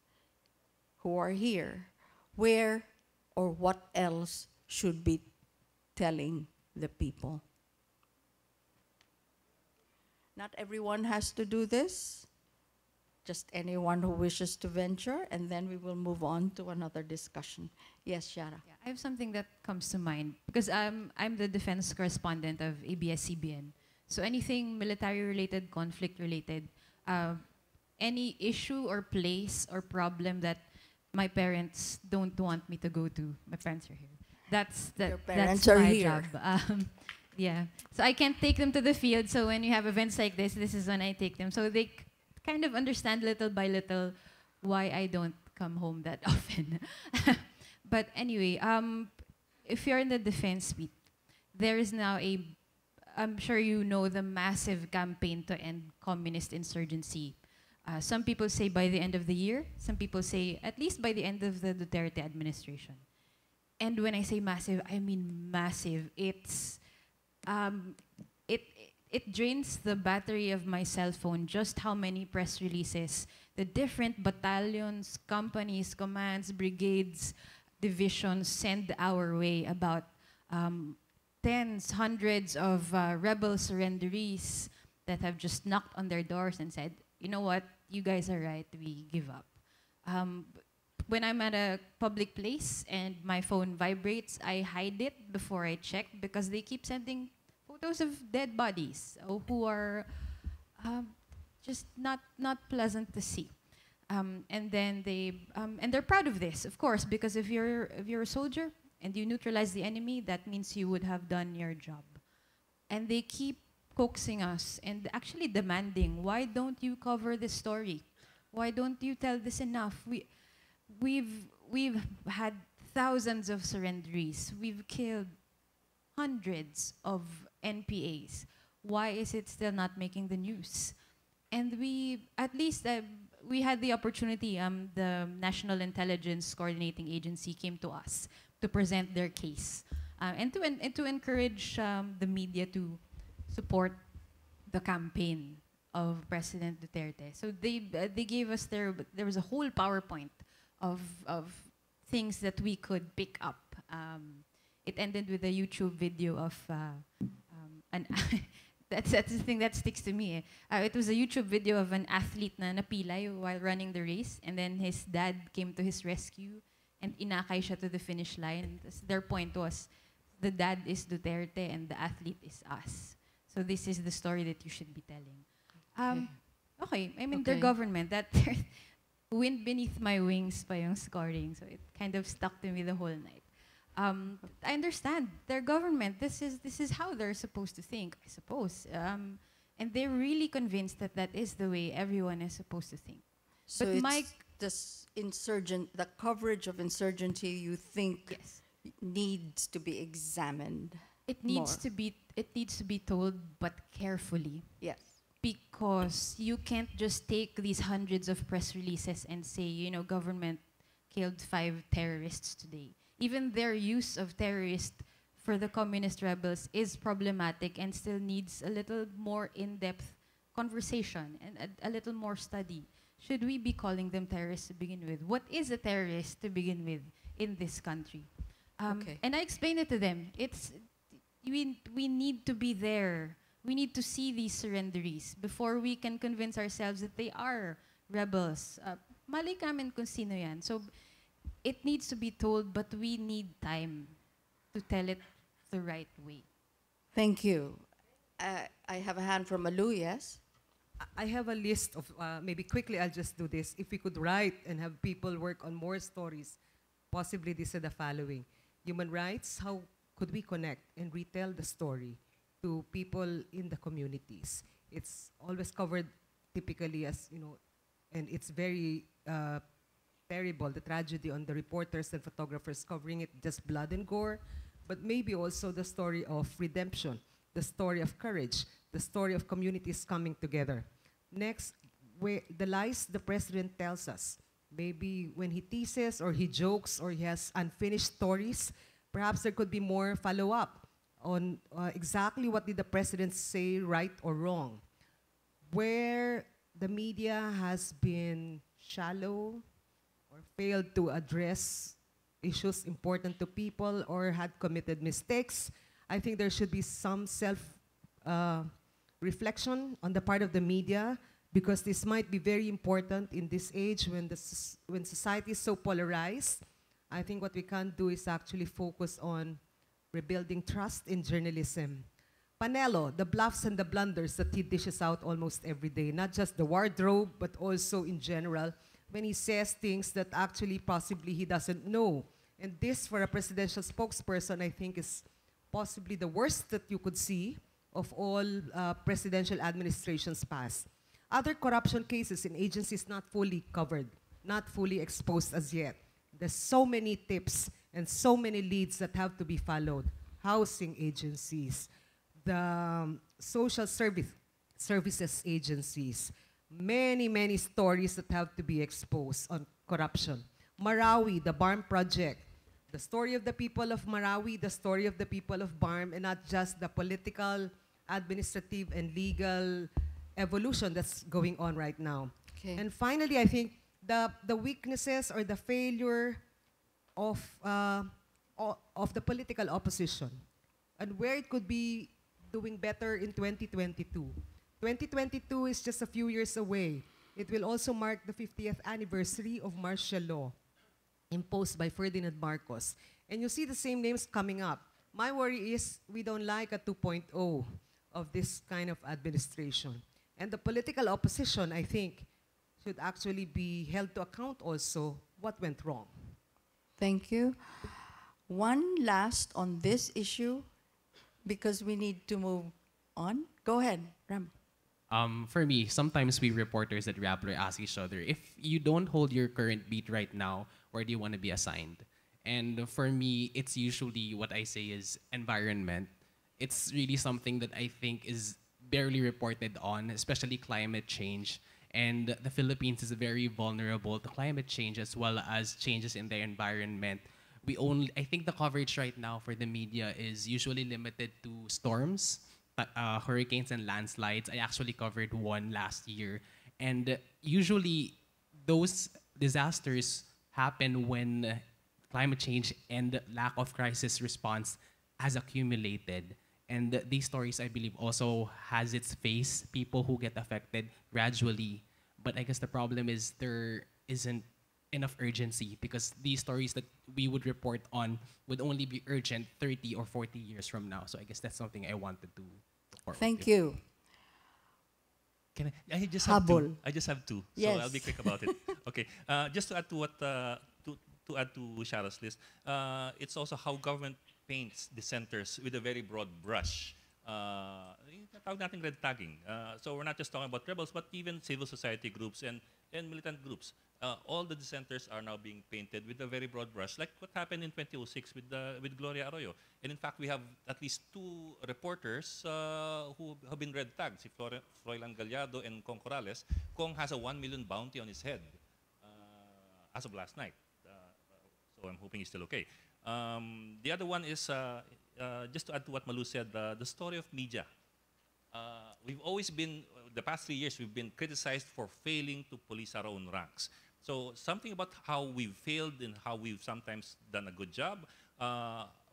who are here, where or what else should be telling the people. Not everyone has to do this, just anyone who wishes to venture, and then we will move on to another discussion. Yes, Shara. Yeah, I have something that comes to mind because I'm the defense correspondent of ABS-CBN. So anything military-related, conflict-related, any issue or place or problem that my parents don't want me to go to, my parents are here. Your parents that's are my here. job. Yeah. So I can't take them to the field. So when you have events like this is when I take them. So they kind of understand little by little why I don't come home that often. But anyway, if you're in the defense suite, there is now I'm sure you know the massive campaign to end communist insurgency. Some people say by the end of the year. Some people say at least by the end of the Duterte administration. And when I say massive, I mean massive. It drains the battery of my cell phone just how many press releases the different battalions, companies, commands, brigades, divisions send our way about tens, hundreds of rebel surrenderies that have just knocked on their doors and said, you know what, you guys are right, we give up. When I'm at a public place and my phone vibrates, I hide it before I check because they keep sending photos of dead bodies who are just not pleasant to see. And then and they're proud of this, of course, because if you're a soldier and you neutralize the enemy, that means you would have done your job. And they keep coaxing us and actually demanding, why don't you cover this story? Why don't you tell this enough? We've had thousands of surrenderies. We've killed hundreds of NPAs. Why is it still not making the news? And we had the opportunity, the National Intelligence Coordinating Agency came to us to present their case and to encourage the media to support the campaign of President Duterte. So they gave us there was a whole PowerPoint of things that we could pick up. It ended with a YouTube video of that's the thing that sticks to me. It was a YouTube video of an athlete na napilay while running the race, and then his dad came to his rescue and inakay siya to the finish line. Their point was, the dad is Duterte and the athlete is us. So this is the story that you should be telling. Okay, I mean, their government, that wind beneath my wings pa yung scoring, so it kind of stuck to me the whole night. I understand their government. This is how they're supposed to think, I suppose. And they're really convinced that that is the way everyone is supposed to think. So but the coverage of insurgency, you think needs to be examined. It needs to be told, but carefully. Yes. Because you can't just take these hundreds of press releases and say, you know, government killed 5 terrorists today. Even their use of terrorist for the communist rebels is problematic and still needs a little more in-depth conversation and a little more study. Should we be calling them terrorists to begin with? What is a terrorist to begin with in this country? And I explained it to them. We need to be there. We need to see these surrenderies before we can convince ourselves that they are rebels. Malay kamin kung sino yan. So it needs to be told, but we need time to tell it the right way. Thank you. I have a hand from Malu, yes? I have a list of, maybe quickly I'll just do this. If we could write and have people work on more stories, possibly these are the following. Human rights, how could we connect and retell the story to people in the communities? It's always covered typically as, you know, and it's very terrible, the tragedy on the reporters and photographers covering it, just blood and gore, but maybe also the story of redemption, the story of courage, the story of communities coming together. Next, the lies the president tells us. Maybe when he teases or he jokes or he has unfinished stories, perhaps there could be more follow-up on exactly what did the president say right or wrong. Where the media has been shallow or failed to address issues important to people or had committed mistakes. I think there should be some self-reflection on the part of the media, because this might be very important in this age when, when society is so polarized. I think what we can do is actually focus on rebuilding trust in journalism. Panelo, the bluffs and the blunders that he dishes out almost every day, not just the wardrobe, but also in general, when he says things that actually possibly he doesn't know. And this, for a presidential spokesperson, I think is possibly the worst that you could see of all presidential administrations past. Other corruption cases in agencies not fully covered, not fully exposed as yet. There's so many tips and so many leads that have to be followed. Housing agencies, the social services agencies, many stories that have to be exposed on corruption. Marawi, the BARM project, the story of the people of Marawi, the story of the people of BARM, and not just the political, administrative, and legal evolution that's going on right now. Okay. And finally, I think the weaknesses or the failure of the political opposition and where it could be doing better in 2022. 2022 is just a few years away. It will also mark the 50th anniversary of martial law imposed by Ferdinand Marcos. And you see the same names coming up. My worry is we don't like a 2.0 of this kind of administration. And the political opposition, I think, should actually be held to account also what went wrong. Thank you. One last on this issue, because we need to move on. Go ahead, Ram. For me, sometimes we reporters at Rappler ask each other, if you don't hold your current beat right now, where do you want to be assigned? And for me, it's usually what I say is environment. It's really something that I think is barely reported on, especially climate change. And the Philippines is very vulnerable to climate change as well as changes in their environment. I think the coverage right now for the media is usually limited to storms, hurricanes and landslides. I actually covered one last year. And usually those disasters happen when climate change and lack of crisis response has accumulated. And these stories, I believe, also has its face, people who get affected gradually. But I guess the problem is there isn't enough urgency, because these stories that we would report on would only be urgent 30 or 40 years from now. So I guess that's something I wanted to report. Thank you. Can I just have two. Habol. I just have two, Yes. so I'll be quick about it. Okay, just to add to what to add to Shara's list, it's also how government paints dissenters with a very broad brush. Tawag natin red tagging. So we're not just talking about rebels, but even civil society groups and militant groups. All the dissenters are now being painted with a very broad brush, like what happened in 2006 with Gloria Arroyo. And in fact, we have at least two reporters who have been red tagged, si Froilan Gallardo and Kong Corrales. Kong has a 1 million bounty on his head as of last night. So I'm hoping he's still okay. The other one is, just to add to what Malu said, the story of media. We've always been, the past 3 years, we've been criticized for failing to police our own ranks. So something about how we've failed and how we've sometimes done a good job,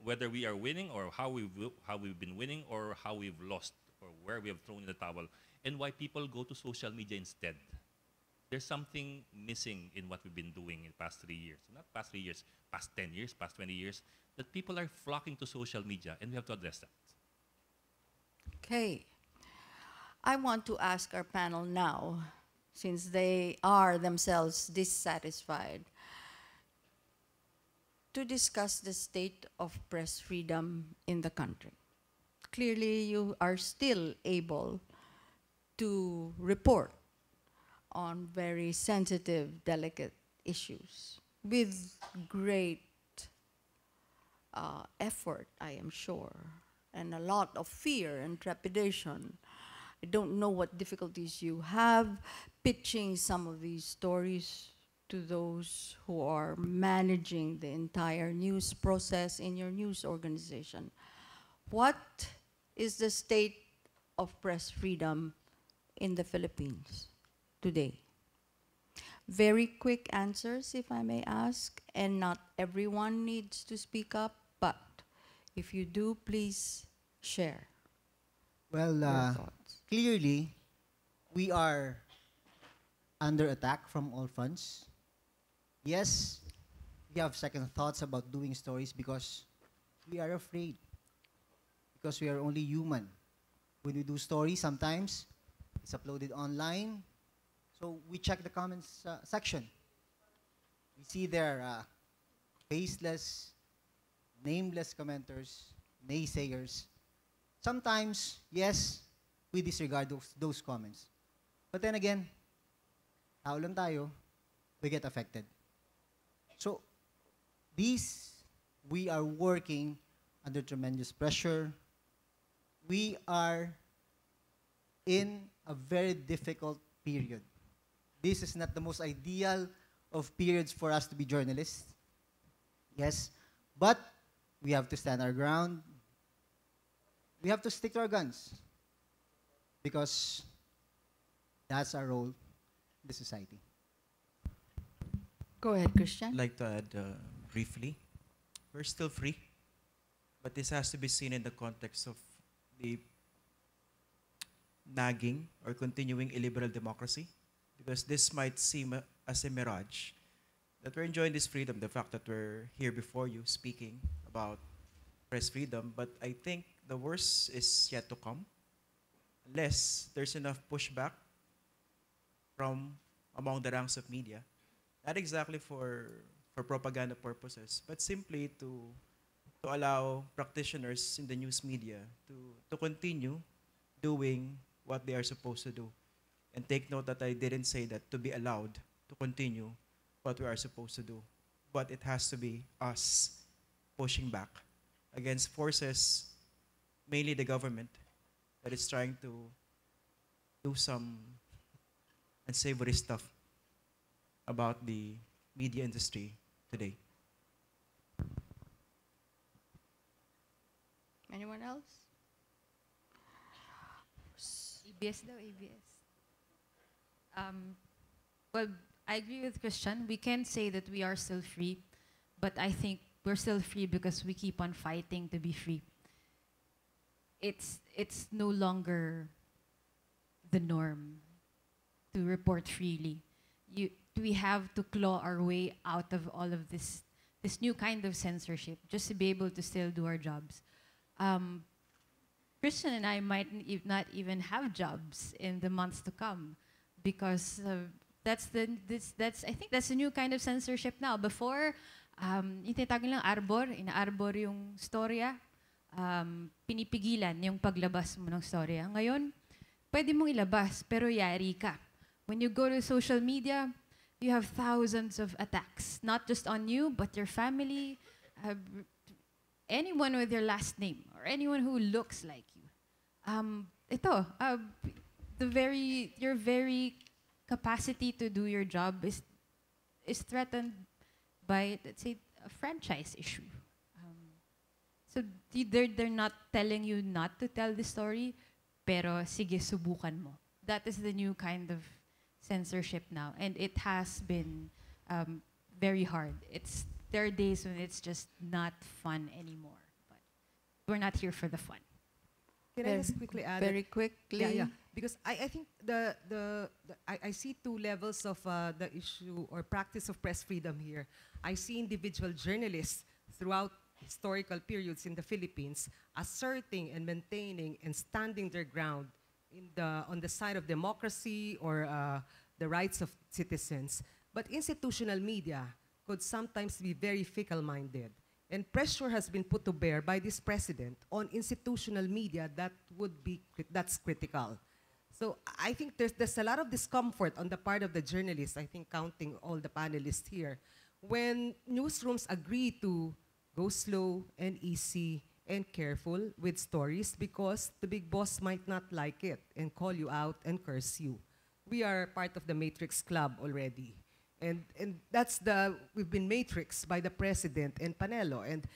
whether we are winning or how we've been winning or how we've lost or where we have thrown in the towel, and why people go to social media instead. There's something missing in what we've been doing in the past 3 years. Not past 3 years, past 10 years, past 20 years, that people are flocking to social media, and we have to address that. Okay. I want to ask our panel now, since they are themselves dissatisfied, to discuss the state of press freedom in the country. Clearly, you are still able to report on very sensitive, delicate issues with great effort, I am sure, and a lot of fear and trepidation. I don't know what difficulties you have pitching some of these stories to those who are managing the entire news process in your news organization. What is the state of press freedom in the Philippines? today? Very quick answers, if I may ask, and not everyone needs to speak up, but if you do, please share Well, your thoughts. clearly, we are under attack from all fronts. Yes, we have second thoughts about doing stories because we are afraid. Because we are only human. When we do stories, sometimes it's uploaded online. So we check the comments section. We see there faceless, nameless commenters, naysayers. Sometimes, yes, we disregard those comments. But then again, tao lang tayo, we get affected. So, we are working under tremendous pressure. We are in a very difficult period. This is not the most ideal of periods for us to be journalists. Yes, but we have to stand our ground. We have to stick to our guns because that's our role in the society. Go ahead, Christian. I'd like to add briefly, we're still free, but this has to be seen in the context of the nagging or continuing illiberal democracy, because this might seem as a mirage that we're enjoying this freedom, the fact that we're here before you speaking about press freedom, but I think the worst is yet to come unless there's enough pushback from among the ranks of media, not exactly for propaganda purposes, but simply to allow practitioners in the news media to continue doing what they are supposed to do. And take note that I didn't say that to be allowed to continue what we are supposed to do, but it has to be us pushing back against forces, mainly the government, that is trying to do some unsavory stuff about the media industry today. Anyone else? ABS daw, ABS. Well, I agree with Christian. We can say that we are still free, but I think we're still free because we keep on fighting to be free. It's no longer the norm to report freely. We have to claw our way out of all of this new kind of censorship just to be able to still do our jobs. Christian and I might not even have jobs in the months to come because I think that's a new kind of censorship now. Before, yung tinatawag lang arbor, ina-arbor yung storya, pinipigilan yung paglabas mo ng storya. Ngayon, pwede mong ilabas, pero yari ka. When you go to social media, you have thousands of attacks, not just on you, but your family, anyone with your last name, or anyone who looks like you. Your very capacity to do your job is threatened by, let's say, a franchise issue. So they're not telling you not to tell the story, pero sige, subukan mo. That is the new kind of censorship now, and it has been very hard. There are days when it's just not fun anymore, but we're not here for the fun. Can I just quickly add? Very quickly. Yeah. Because I think I see two levels of the issue or practice of press freedom here. I see individual journalists throughout historical periods in the Philippines asserting and maintaining and standing their ground on the side of democracy or the rights of citizens. But institutional media could sometimes be very fickle-minded. And pressure has been put to bear by this president on institutional media that's critical. So I think there's a lot of discomfort on the part of the journalists, I think counting all the panelists here, when newsrooms agree to go slow and easy and careful with stories because the big boss might not like it and call you out and curse you. We are part of the Matrix Club already. And we've been matrixed by the president and Panelo. And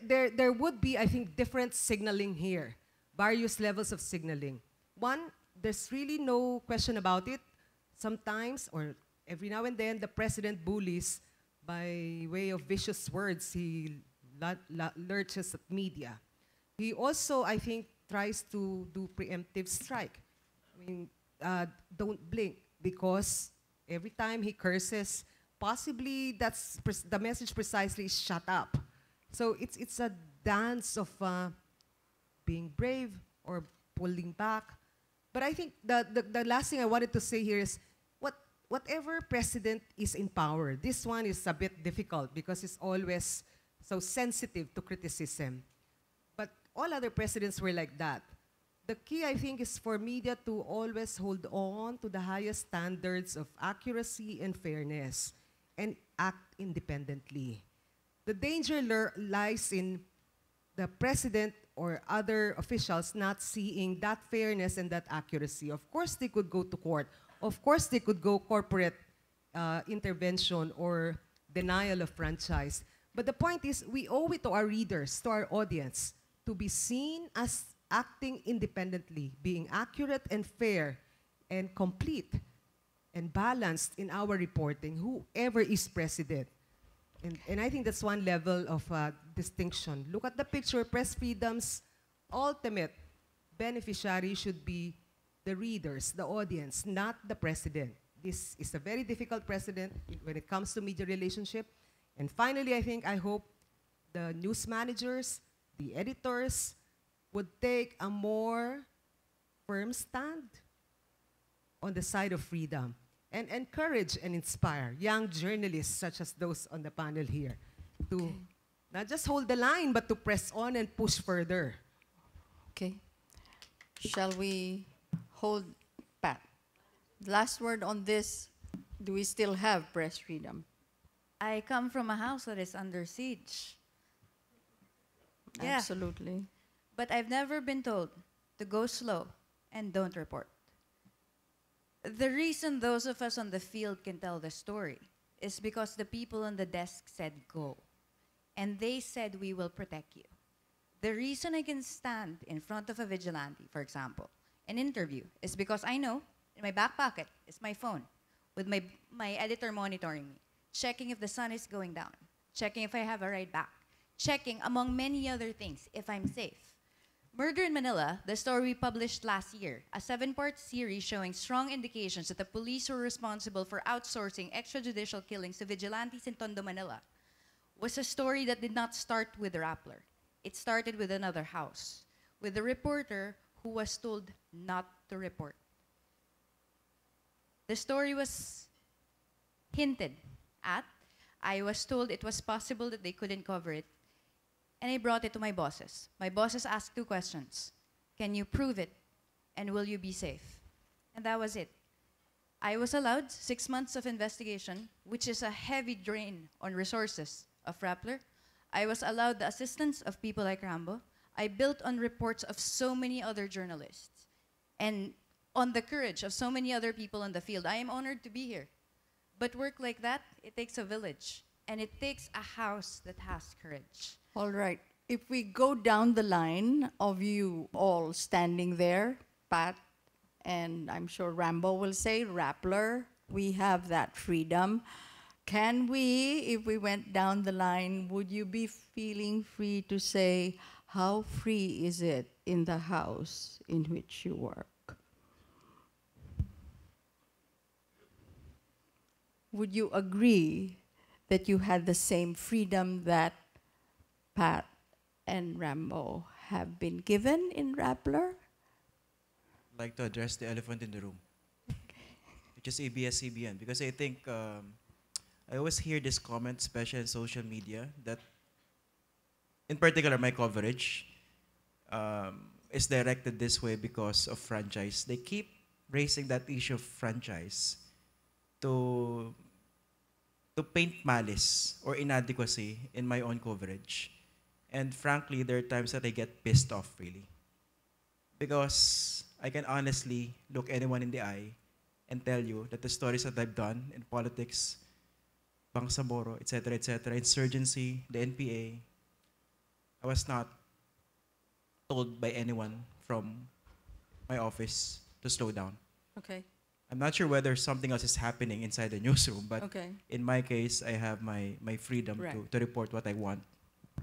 there would be, I think, different signaling here, various levels of signaling. One, there's really no question about it. sometimes, or every now and then, the president bullies by way of vicious words. He lurches at media. He also, I think, tries to do preemptive strike. I mean, don't blink, because every time he curses, possibly that's the message precisely is shut up. So it's a dance of being brave or pulling back. But I think the last thing I wanted to say here is, whatever president is in power, this one is a bit difficult because it's always so sensitive to criticism. But all other presidents were like that. The key, I think, is for media to always hold on to the highest standards of accuracy and fairness and act independently. The danger lies in the president or other officials not seeing that fairness and that accuracy. Of course, they could go to court. Of course, they could go corporate intervention or denial of franchise. But the point is, we owe it to our readers, to our audience, to be seen as acting independently, being accurate and fair and complete and balanced in our reporting, whoever is president. And I think that's one level of distinction. Look at the picture. Press freedom's ultimate beneficiary should be the readers, the audience, not the president. This is a very difficult precedent when it comes to media relationship. And finally, I hope the news managers, the editors, would take a more firm stand on the side of freedom and encourage and inspire young journalists such as those on the panel here to not just hold the line, but to press on and push further. Okay. Shall we hold, Pat? Last word on this. Do we still have press freedom? I come from a house that is under siege. Yeah. Absolutely. But I've never been told to go slow and don't report. The reason those of us on the field can tell the story is because the people on the desk said go. And they said, we will protect you. The reason I can stand in front of a vigilante, for example, an interview, is because I know in my back pocket is my phone with my editor monitoring me, checking if the sun is going down, checking if I have a ride back, checking, among many other things, if I'm safe. Murder in Manila, the story we published last year, a 7-part series showing strong indications that the police were responsible for outsourcing extrajudicial killings to vigilantes in Tondo, Manila, was a story that did not start with Rappler. It started with another house, with a reporter who was told not to report. The story was hinted at. I was told it was possible that they couldn't cover it. And I brought it to my bosses. My bosses asked 2 questions. Can you prove it? And will you be safe? And that was it. I was allowed 6 months of investigation, which is a heavy drain on resources of Rappler. I was allowed the assistance of people like Rambo. I built on reports of so many other journalists. And on the courage of so many other people in the field. I am honored to be here. But work like that, it takes a village. And it takes a house that has courage. All right. If we go down the line of you all standing there, Pat, and I'm sure Rambo will say, Rappler, we have that freedom. Can we, if we went down the line, would you be feeling free to say, how free is it in the house in which you work? Would you agree that you had the same freedom that Pat and Rambo have been given in Rappler? I'd like to address the elephant in the room, which is ABS-CBN, because I think I always hear this comment, especially in social media, that in particular my coverage is directed this way because of franchise. They keep raising that issue of franchise to paint malice or inadequacy in my own coverage. And frankly, there are times that I get pissed off, really. Because I can honestly look anyone in the eye and tell you that the stories that I've done in politics, Bangsamoro, etc., insurgency, the NPA, I was not told by anyone from my office to slow down. Okay. I'm not sure whether something else is happening inside the newsroom, but Okay. in my case, I have my freedom Right. to report what I want.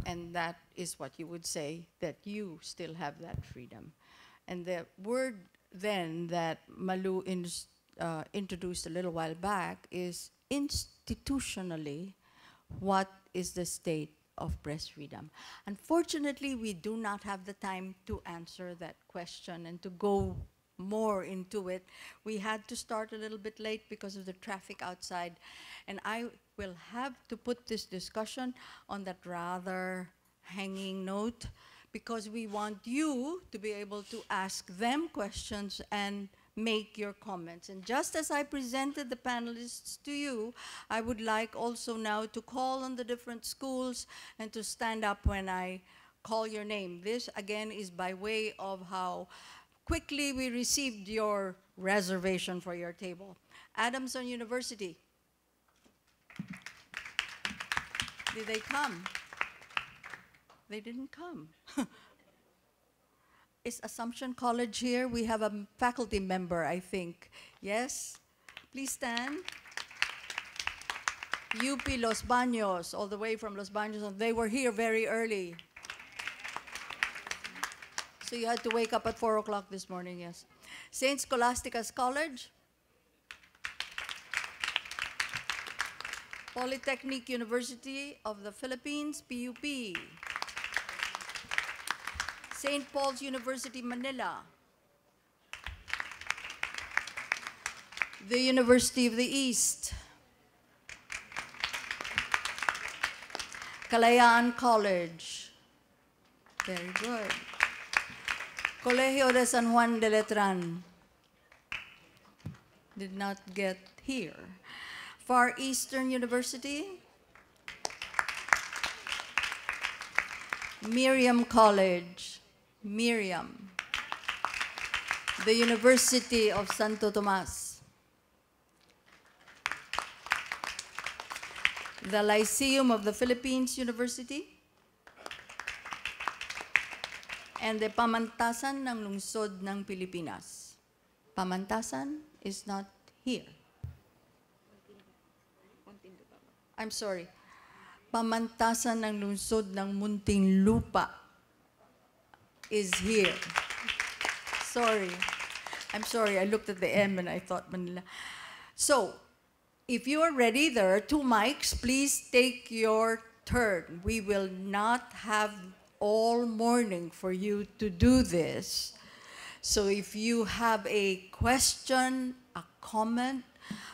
And that is what you would say, that you still have that freedom. And the word then that Malu introduced a little while back is institutionally, what is the state of press freedom? Unfortunately, we do not have the time to answer that question and to go more into it. We had to start a little bit late because of the traffic outside. And I will have to put this discussion on that rather hanging note, because we want you to be able to ask them questions and make your comments. And just as I presented the panelists to you, I would like also now to call on the different schools and to stand up when I call your name. This, again, is by way of how quickly we received your reservation for your table. Adamson University. Did they come? They didn't come. Is Assumption College here? We have a faculty member, I think. Yes? Please stand. UP Los Baños, all the way from Los Baños. They were here very early. So you had to wake up at 4 o'clock this morning, yes. St. Scholastica's College. Polytechnic University of the Philippines, PUP. St. Paul's University, Manila. The University of the East. Kalayaan College. Very good. Colegio de San Juan de Letran. Did not get here. Far Eastern University. Miriam College. Miriam. The University of Santo Tomas. The Lyceum of the Philippines University. And the Pamantasan ng Lungsod ng Pilipinas. Pamantasan is not here. I'm sorry. Pamantasan ng Lungsod ng Muntinlupa is here. Sorry. I'm sorry. I looked at the M and I thought Manila. So, if you are ready, there are 2 mics. Please take your turn. We will not have all morning for you to do this. So if you have a question, a comment,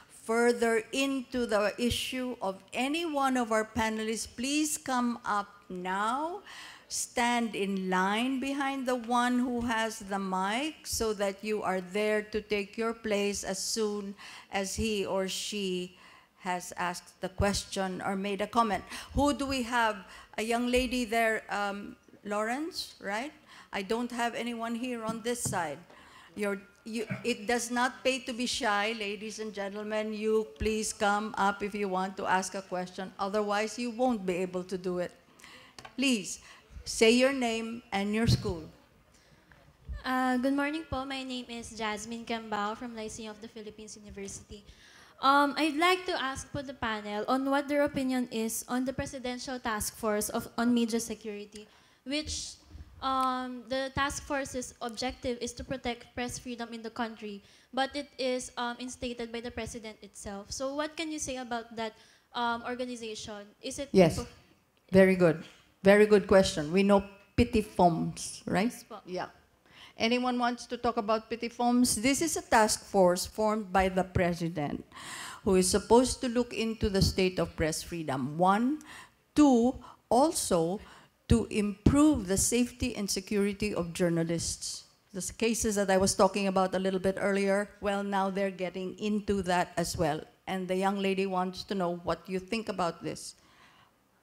further into the issue of any one of our panelists, please come up now. Stand in line behind the one who has the mic so that you are there to take your place as soon as he or she has asked the question or made a comment. Who do we have? A young lady there, Lawrence, right? I don't have anyone here on this side. It does not pay to be shy, ladies and gentlemen. You please come up if you want to ask a question. Otherwise, you won't be able to do it. Please, say your name and your school. Good morning po. My name is Jasmine Cambao from Lyceum of the Philippines University. I'd like to ask po the panel on what their opinion is on the Presidential Task Force on Media Security, which the task force's objective is to protect press freedom in the country, but it is instated by the President itself. So what can you say about that organization? Is it... Yes, very good. Very good question. We know PITIFOMS, right? Yes po. Yeah. Anyone wants to talk about PITIFOMS? This is a task force formed by the President who is supposed to look into the state of press freedom. 1, 2, also to improve the safety and security of journalists. The cases that I was talking about a little bit earlier, well, now they're getting into that as well. And the young lady wants to know what you think about this.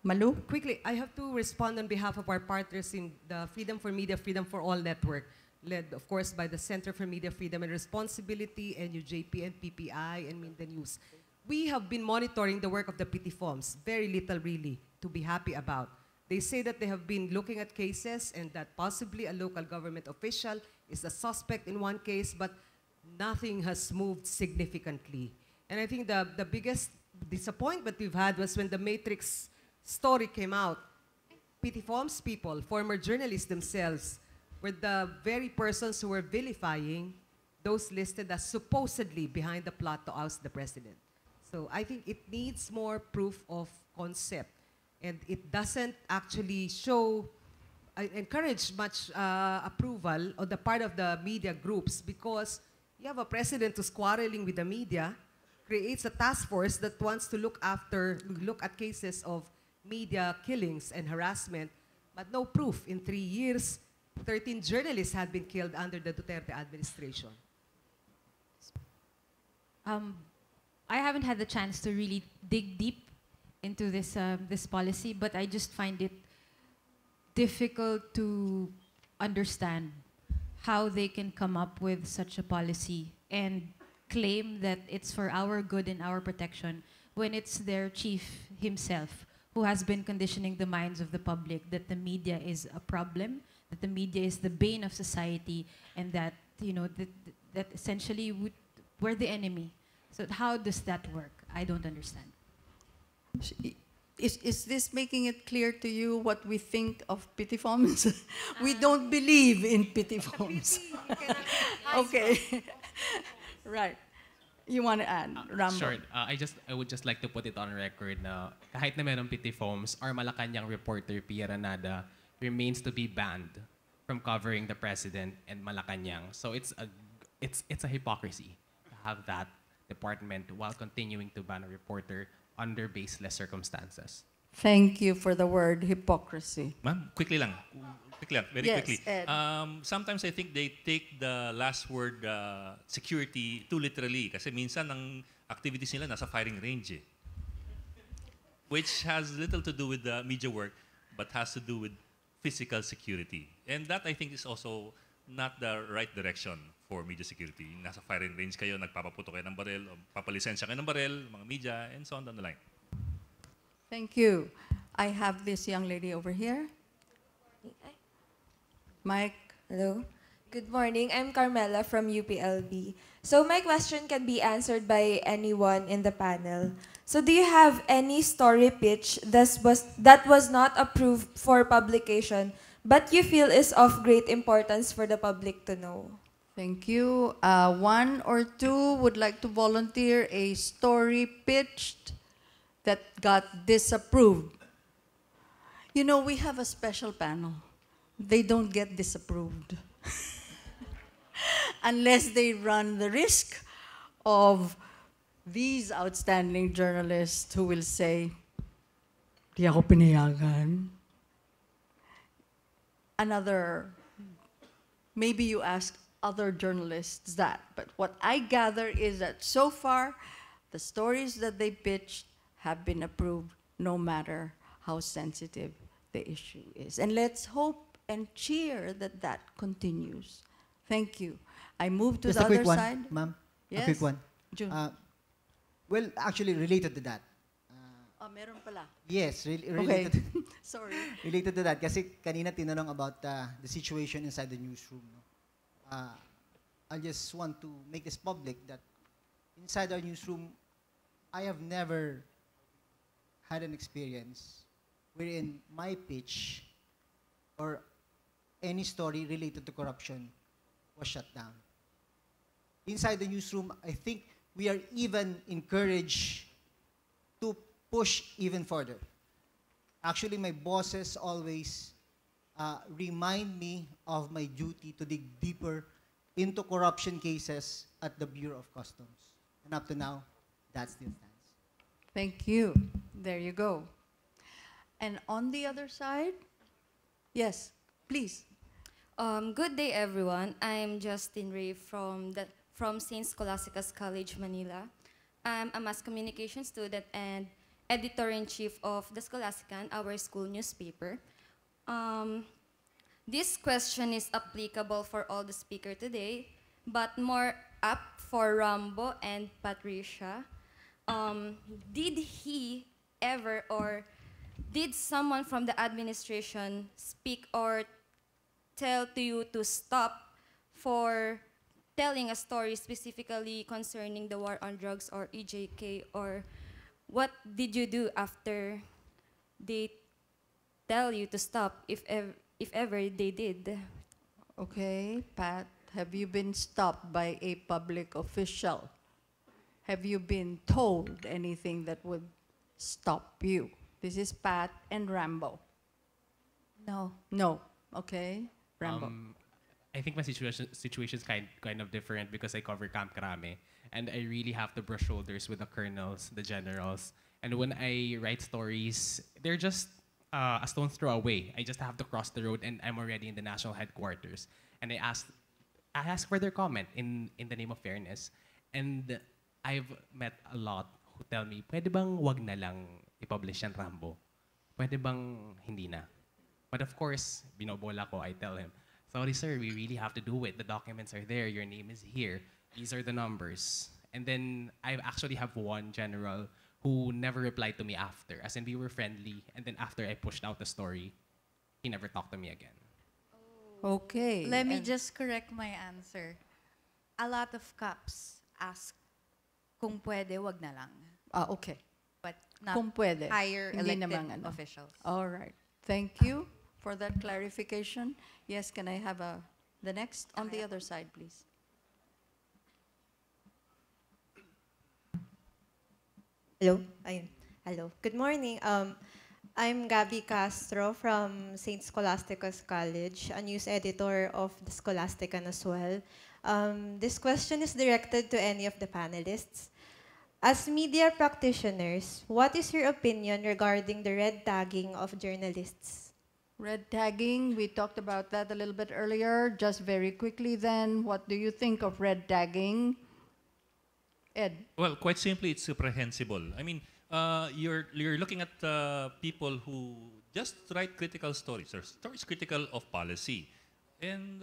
Malu? Quickly, I have to respond on behalf of our partners in the Freedom for Media, Freedom for All network, led, of course, by the Center for Media Freedom and Responsibility, NUJP, and PPI, and Minda News. We have been monitoring the work of the PITIFOMS, very little really to be happy about. They say that they have been looking at cases and that possibly a local government official is a suspect in one case, but nothing has moved significantly. And I think the biggest disappointment we've had was when the Matrix story came out. Petty Forms people, former journalists themselves, were the very persons who were vilifying those listed as supposedly behind the plot to oust the president. So I think it needs more proof of concept. And it doesn't actually encourage much approval on the part of the media groups, because you have a president who's quarreling with the media, creates a task force that wants to look at cases of media killings and harassment, but no proof. In 3 years, 13 journalists had been killed under the Duterte administration. I haven't had the chance to really dig deep into this policy, but I just find it difficult to understand how they can come up with such a policy and claim that it's for our good and our protection when it's their chief himself who has been conditioning the minds of the public that the media is a problem, that the media is the bane of society, and that, you know, that essentially we're the enemy. So how does that work? I don't understand. Is this making it clear to you what we think of petty forms? We don't believe in petty forms. Okay. Right. You want to add, Rambo? Sure. I would just like to put it on record na kahit na merong petty forms, our Malacanang reporter, Pia Ranada, remains to be banned from covering the president and Malacanang. So it's a hypocrisy to have that department while continuing to ban a reporter under baseless circumstances. Thank you for the word hypocrisy. Ma'am, quickly lang, very Yes, quickly. Ed. Sometimes I think they take the last word, security, too literally. Kasi minsan ang activities nila nasa firing range eh. Which has little to do with the media work, but has to do with physical security. And that I think is also not the right direction for media security. Nasa firing range kayo, nagpapaputo kayo ng baril, papalisensya kayo ng baril, mga media, and so on down the line. Thank you. I have this young lady over here. Mike. Hello. Good morning. I'm Carmela from UPLB. So my question can be answered by anyone in the panel. So do you have any story pitch that was not approved for publication, but you feel is of great importance for the public to know? Thank you. One or two would like to volunteer a story pitched that got disapproved. You know, we have a special panel. They don't get disapproved unless they run the risk of these outstanding journalists who will say, di ako pinayagan. Maybe you ask other journalists that, but what I gather is that so far, the stories that they pitched have been approved no matter how sensitive the issue is. And let's hope and cheer that that continues. Thank you. I move to Just the a quick other one, side. ma'am. Yes? A quick one. June. Well, actually related to that. Meron pala. Yes, Okay. related. Sorry. Related to that. Kasi kanina tinanong about the situation inside the newsroom. No? I just want to make this public that inside our newsroom, I have never had an experience wherein my pitch or any story related to corruption was shut down. Inside the newsroom, I think we are even encouraged to push even further. Actually, my bosses always remind me of my duty to dig deeper into corruption cases at the Bureau of Customs. And up to now, that still stands. Thank you. There you go. And on the other side, yes, please. Good day, everyone. I'm Justin Ray from St. Scholastica's College, Manila. I'm a mass communication student and editor-in-chief of the Scholastican, our school newspaper. This question is applicable for all the speakers today, but more apt for Rambo and Patricia. Did he ever or did someone from the administration speak or tell to you to stop for telling a story specifically concerning the war on drugs or EJK, or what did you do after they tell you to stop, if ever they did? Okay, Pat, have you been stopped by a public official? Have you been told anything that would stop you? This is Pat and Rambo. No. No. Okay, Rambo. I think my situation is kind of different because I cover Camp Krame, and I really have to brush shoulders with the colonels, the generals. And when I write stories, they're just a stone's throw away. I just have to cross the road, and I'm already in the national headquarters. And I ask for their comment in the name of fairness. And I've met a lot who tell me, pwede bang wag na lang i-publish yan, Rambo? Pwede bang hindi na? But of course, binobola ko, I tell him, sorry sir, we really have to do it. The documents are there, your name is here. These are the numbers. And then I actually have one general who never replied to me after. As in, we were friendly, and then after I pushed out the story, he never talked to me again. Okay. Let me just correct my answer. A lot of cops ask kung pwede, wag na lang. Okay. But not Kung pwede. higher Hindi elected namang ano. officials. All right. Thank you for that clarification. Yes, can I have the next on the other side, please? Hello. Ayun. Hello. Good morning. I'm Gabby Castro from St. Scholastica's College, a news editor of the Scholastican as well. This question is directed to any of the panelists. As media practitioners, what is your opinion regarding the red tagging of journalists? Red tagging, we talked about that a little bit earlier. Just very quickly then, what do you think of red tagging? Ed? Well, quite simply, it's reprehensible. I mean, you're looking at people who just write critical stories, or stories critical of policy. And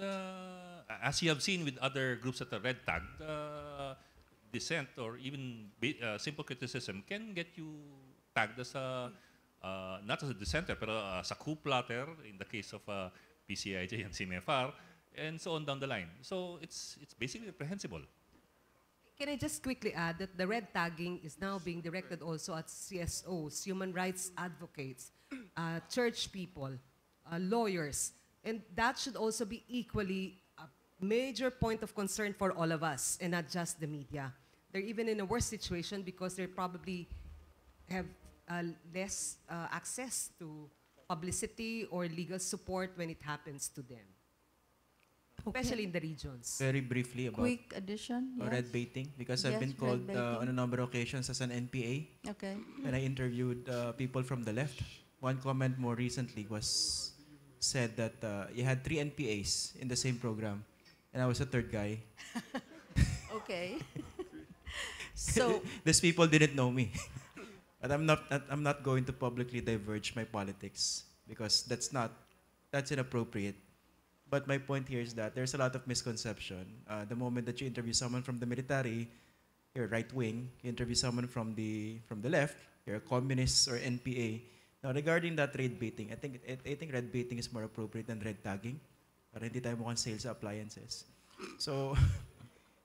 as you have seen with other groups that are red tagged, dissent or even simple criticism can get you tagged as a, not as a dissenter, but as a coup plotter in the case of PCIJ and CMFR, and so on down the line. So it's basically reprehensible. Can I just quickly add that the red tagging is now being directed also at CSOs, human rights advocates, church people, lawyers, and that should also be equally a major point of concern for all of us and not just the media. They're even in a worse situation because they probably have less access to publicity or legal support when it happens to them. Especially in the regions. Very briefly about Quick addition, yes. red baiting, because I've Yes, been called red baiting. on a number of occasions as an NPA. Okay. When I interviewed people from the left, one comment more recently was said that you had 3 NPAs in the same program, and I was the third guy. Okay. So these people didn't know me, but I'm not going to publicly diverge my politics because that's inappropriate. But my point here is that there's a lot of misconception. The moment that you interview someone from the military, you're right wing. You interview someone from the left, you're a communist or NPA. Now, regarding that red baiting, I think red baiting is more appropriate than red tagging. Para hindi tayo mukhang sales sa appliances. So,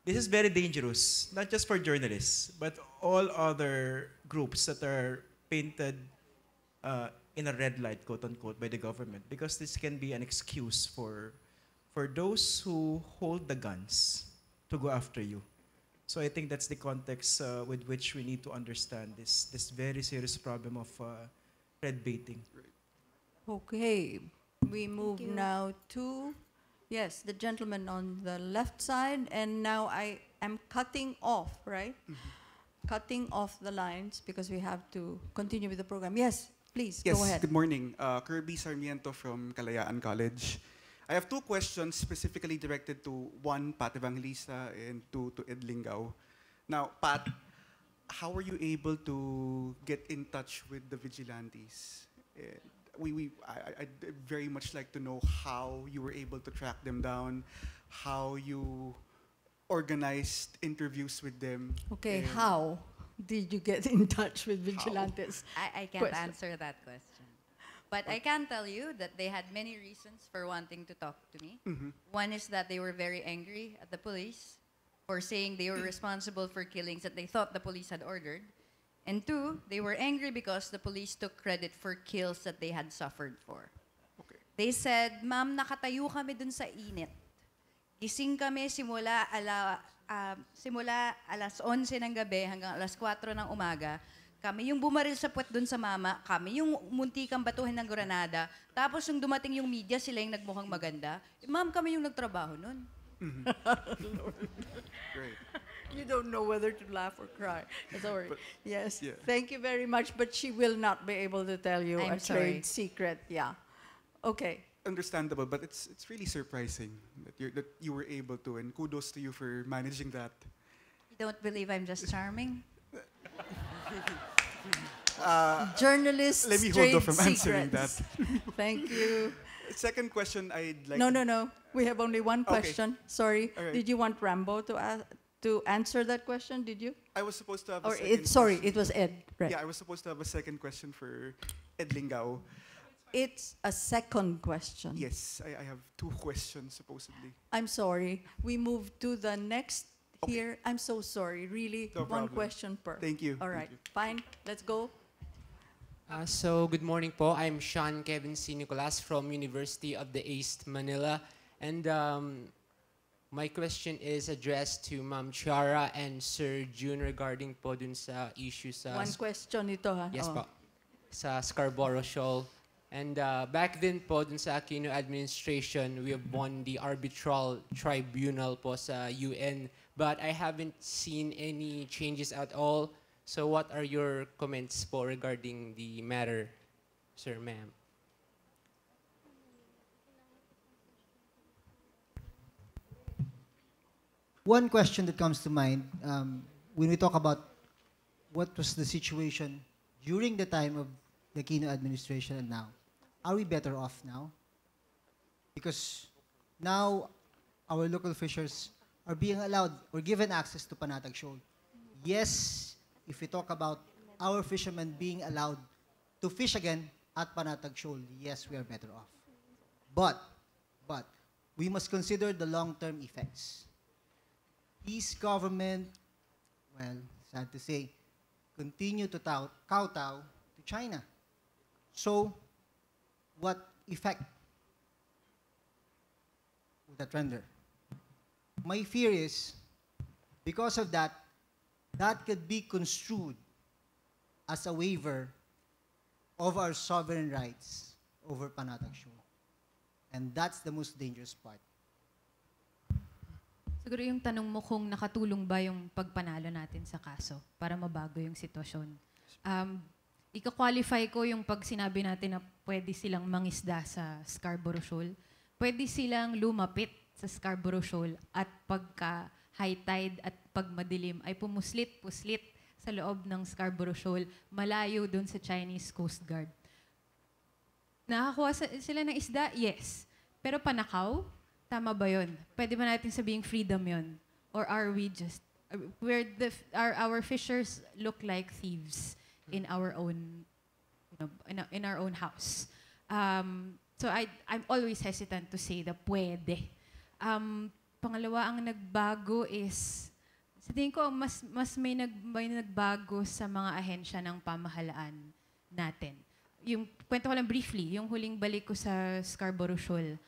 this is very dangerous, not just for journalists, but all other groups that are painted in a red light, quote unquote, by the government, because this can be an excuse for those who hold the guns to go after you. So I think that's the context with which we need to understand this very serious problem of red baiting. okay, we move now to, yes, the gentleman on the left side, and now I am cutting off, right? Cutting off the lines because we have to continue with the program. Yes, please, Yes, go ahead. good morning. Kirby Sarmiento from Kalayaan College. I have 2 questions specifically directed to one, Pat Evangelista, and two to Ed Lingao. Now, Pat, how were you able to get in touch with the vigilantes? I'd very much like to know how you were able to track them down, how you organized interviews with them. Okay, and how did you get in touch with vigilantes? I can't Question. answer that question. But I can tell you that they had many reasons for wanting to talk to me. One is that they were very angry at the police. for saying they were responsible for killings that they thought the police had ordered. And 2, they were angry because the police took credit for kills that they had suffered for. Okay. They said, "Ma'am, nakatayo kami dun sa init. Gising kami simula alas 11 ng gabi hanggang alas 4 ng umaga. Kami yung bumaril sa puwet dun sa mama, kami yung muntikang batuhin ng granada, tapos yung dumating yung media, sila yung nagmukhang maganda. Ma'am, kami yung nagtrabaho nun." Great. You don't know whether to laugh or cry. Sorry. But- Yes. yeah. Thank you very much, but she will not be able to tell you I'm a trade sorry. secret. Yeah. Okay. Understandable, but it's really surprising that you were able to, and kudos to you for managing that. You don't believe I'm just charming? Journalists Let me hold trade off from answering secrets. Thank you. Second question, I'd like. No. We have only one Okay. question. Sorry. All right. Did you want Rambo to answer that question? Did you? I was supposed to have Or a second sorry, question. it was Ed. Right. Yeah, I was supposed to have a second question for Ed Lingao. It's a second question. Yes, I have 2 questions supposedly. I'm sorry. We move to the next Okay. here. I'm so sorry. Really, No one problem. question per. Thank you. All right. Fine. Let's go. So, good morning po. I'm Sean Kevin C. Nicolas from University of the East Manila. And my question is addressed to Ma'am Chiara and Sir June regarding po dun sa issue sa... One question ito, ha? Yes Oh. po. Sa Scarborough Shoal. And back then po, dun sa Aquino administration, we have won the arbitral tribunal po sa UN. But I haven't seen any changes at all. So what are your comments po regarding the matter, sir, ma'am? One question that comes to mind when we talk about what was the situation during the time of the Aquino administration and now, are we better off now? Because now our local fishers are being allowed or given access to Panatag Shoal. Yes, if we talk about our fishermen being allowed to fish again at Panatag Shoal, yes, we are better off. But we must consider the long-term effects. This government, well, sad to say, continue to kowtow to China. So, what effect would that render? My fear is, because of that, that could be construed as a waiver of our sovereign rights over Panatag Shoal. And that's the most dangerous part. Siguro yung tanong mo kung nakatulong ba yung pagpanalo natin sa kaso para mabago yung sitwasyon. Ika-qualify ko yung pag sinabi natin na pwede silang mangisda sa Scarborough Shoal. Pwede silang lumapit sa Scarborough Shoal at pagka high tide at pag madilim ay pumuslit-puslit sa loob ng Scarborough Shoal, malayo doon sa Chinese Coast Guard. Nakakuha sila ng isda? Yes. Pero panakaw? Tama ba yun? Pwede ba natin sabihing freedom yun? Or are we just, our fishers look like thieves in our own, in our own house? So I'm always hesitant to say the pwede. Pangalawa, ang nagbago is, sa tingin ko, mas may nagbago sa mga ahensya ng pamahalaan natin. Yung kwento ko lang briefly, yung huling balik ko sa Scarborough Shoal,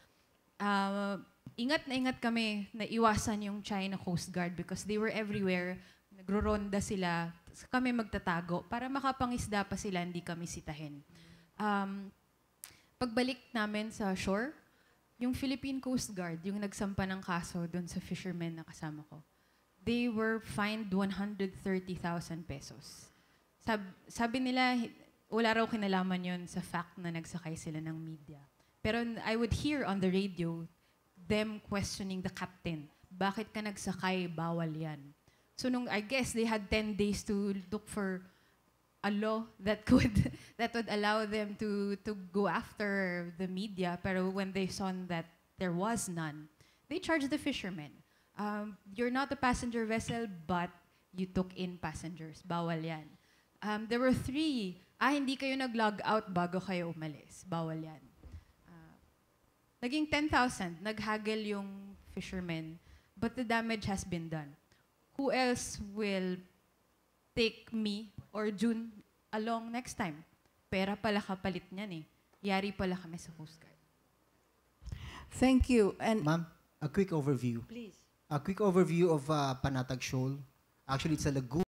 ingat na ingat kami na iwasan yung China Coast Guard because they were everywhere. Nagro-ronda sila. Kami magtatago para makapangisda pa sila, hindi kami sitahin. Pagbalik namin sa shore, yung Philippine Coast Guard, yung nagsampa ng kaso doon sa fishermen na kasama ko, they were fined 130,000 pesos. Sabi nila, wala raw kinalaman yun sa fact na nagsakay sila ng media. Pero I would hear on the radio them questioning the captain. Bakit ka nagsakay? Bawal yan. So I guess they had 10 days to look for a law that would allow them to go after the media. Pero when they saw that there was none, they charged the fishermen. You're not a passenger vessel, but you took in passengers. Bawal yan. There were 3. Hindi kayo nag-log out bago kayo umalis. Bawal yan. Naging 10,000, naghagel yung fishermen, but the damage has been done. who else will take me or June along next time? Pera pala kapalit niyan eh. Yari pala kami sa Coast Guard. Thank you. And Ma'am, a quick overview. please. A quick overview of Panatag Shoal. Actually, it's a lagoon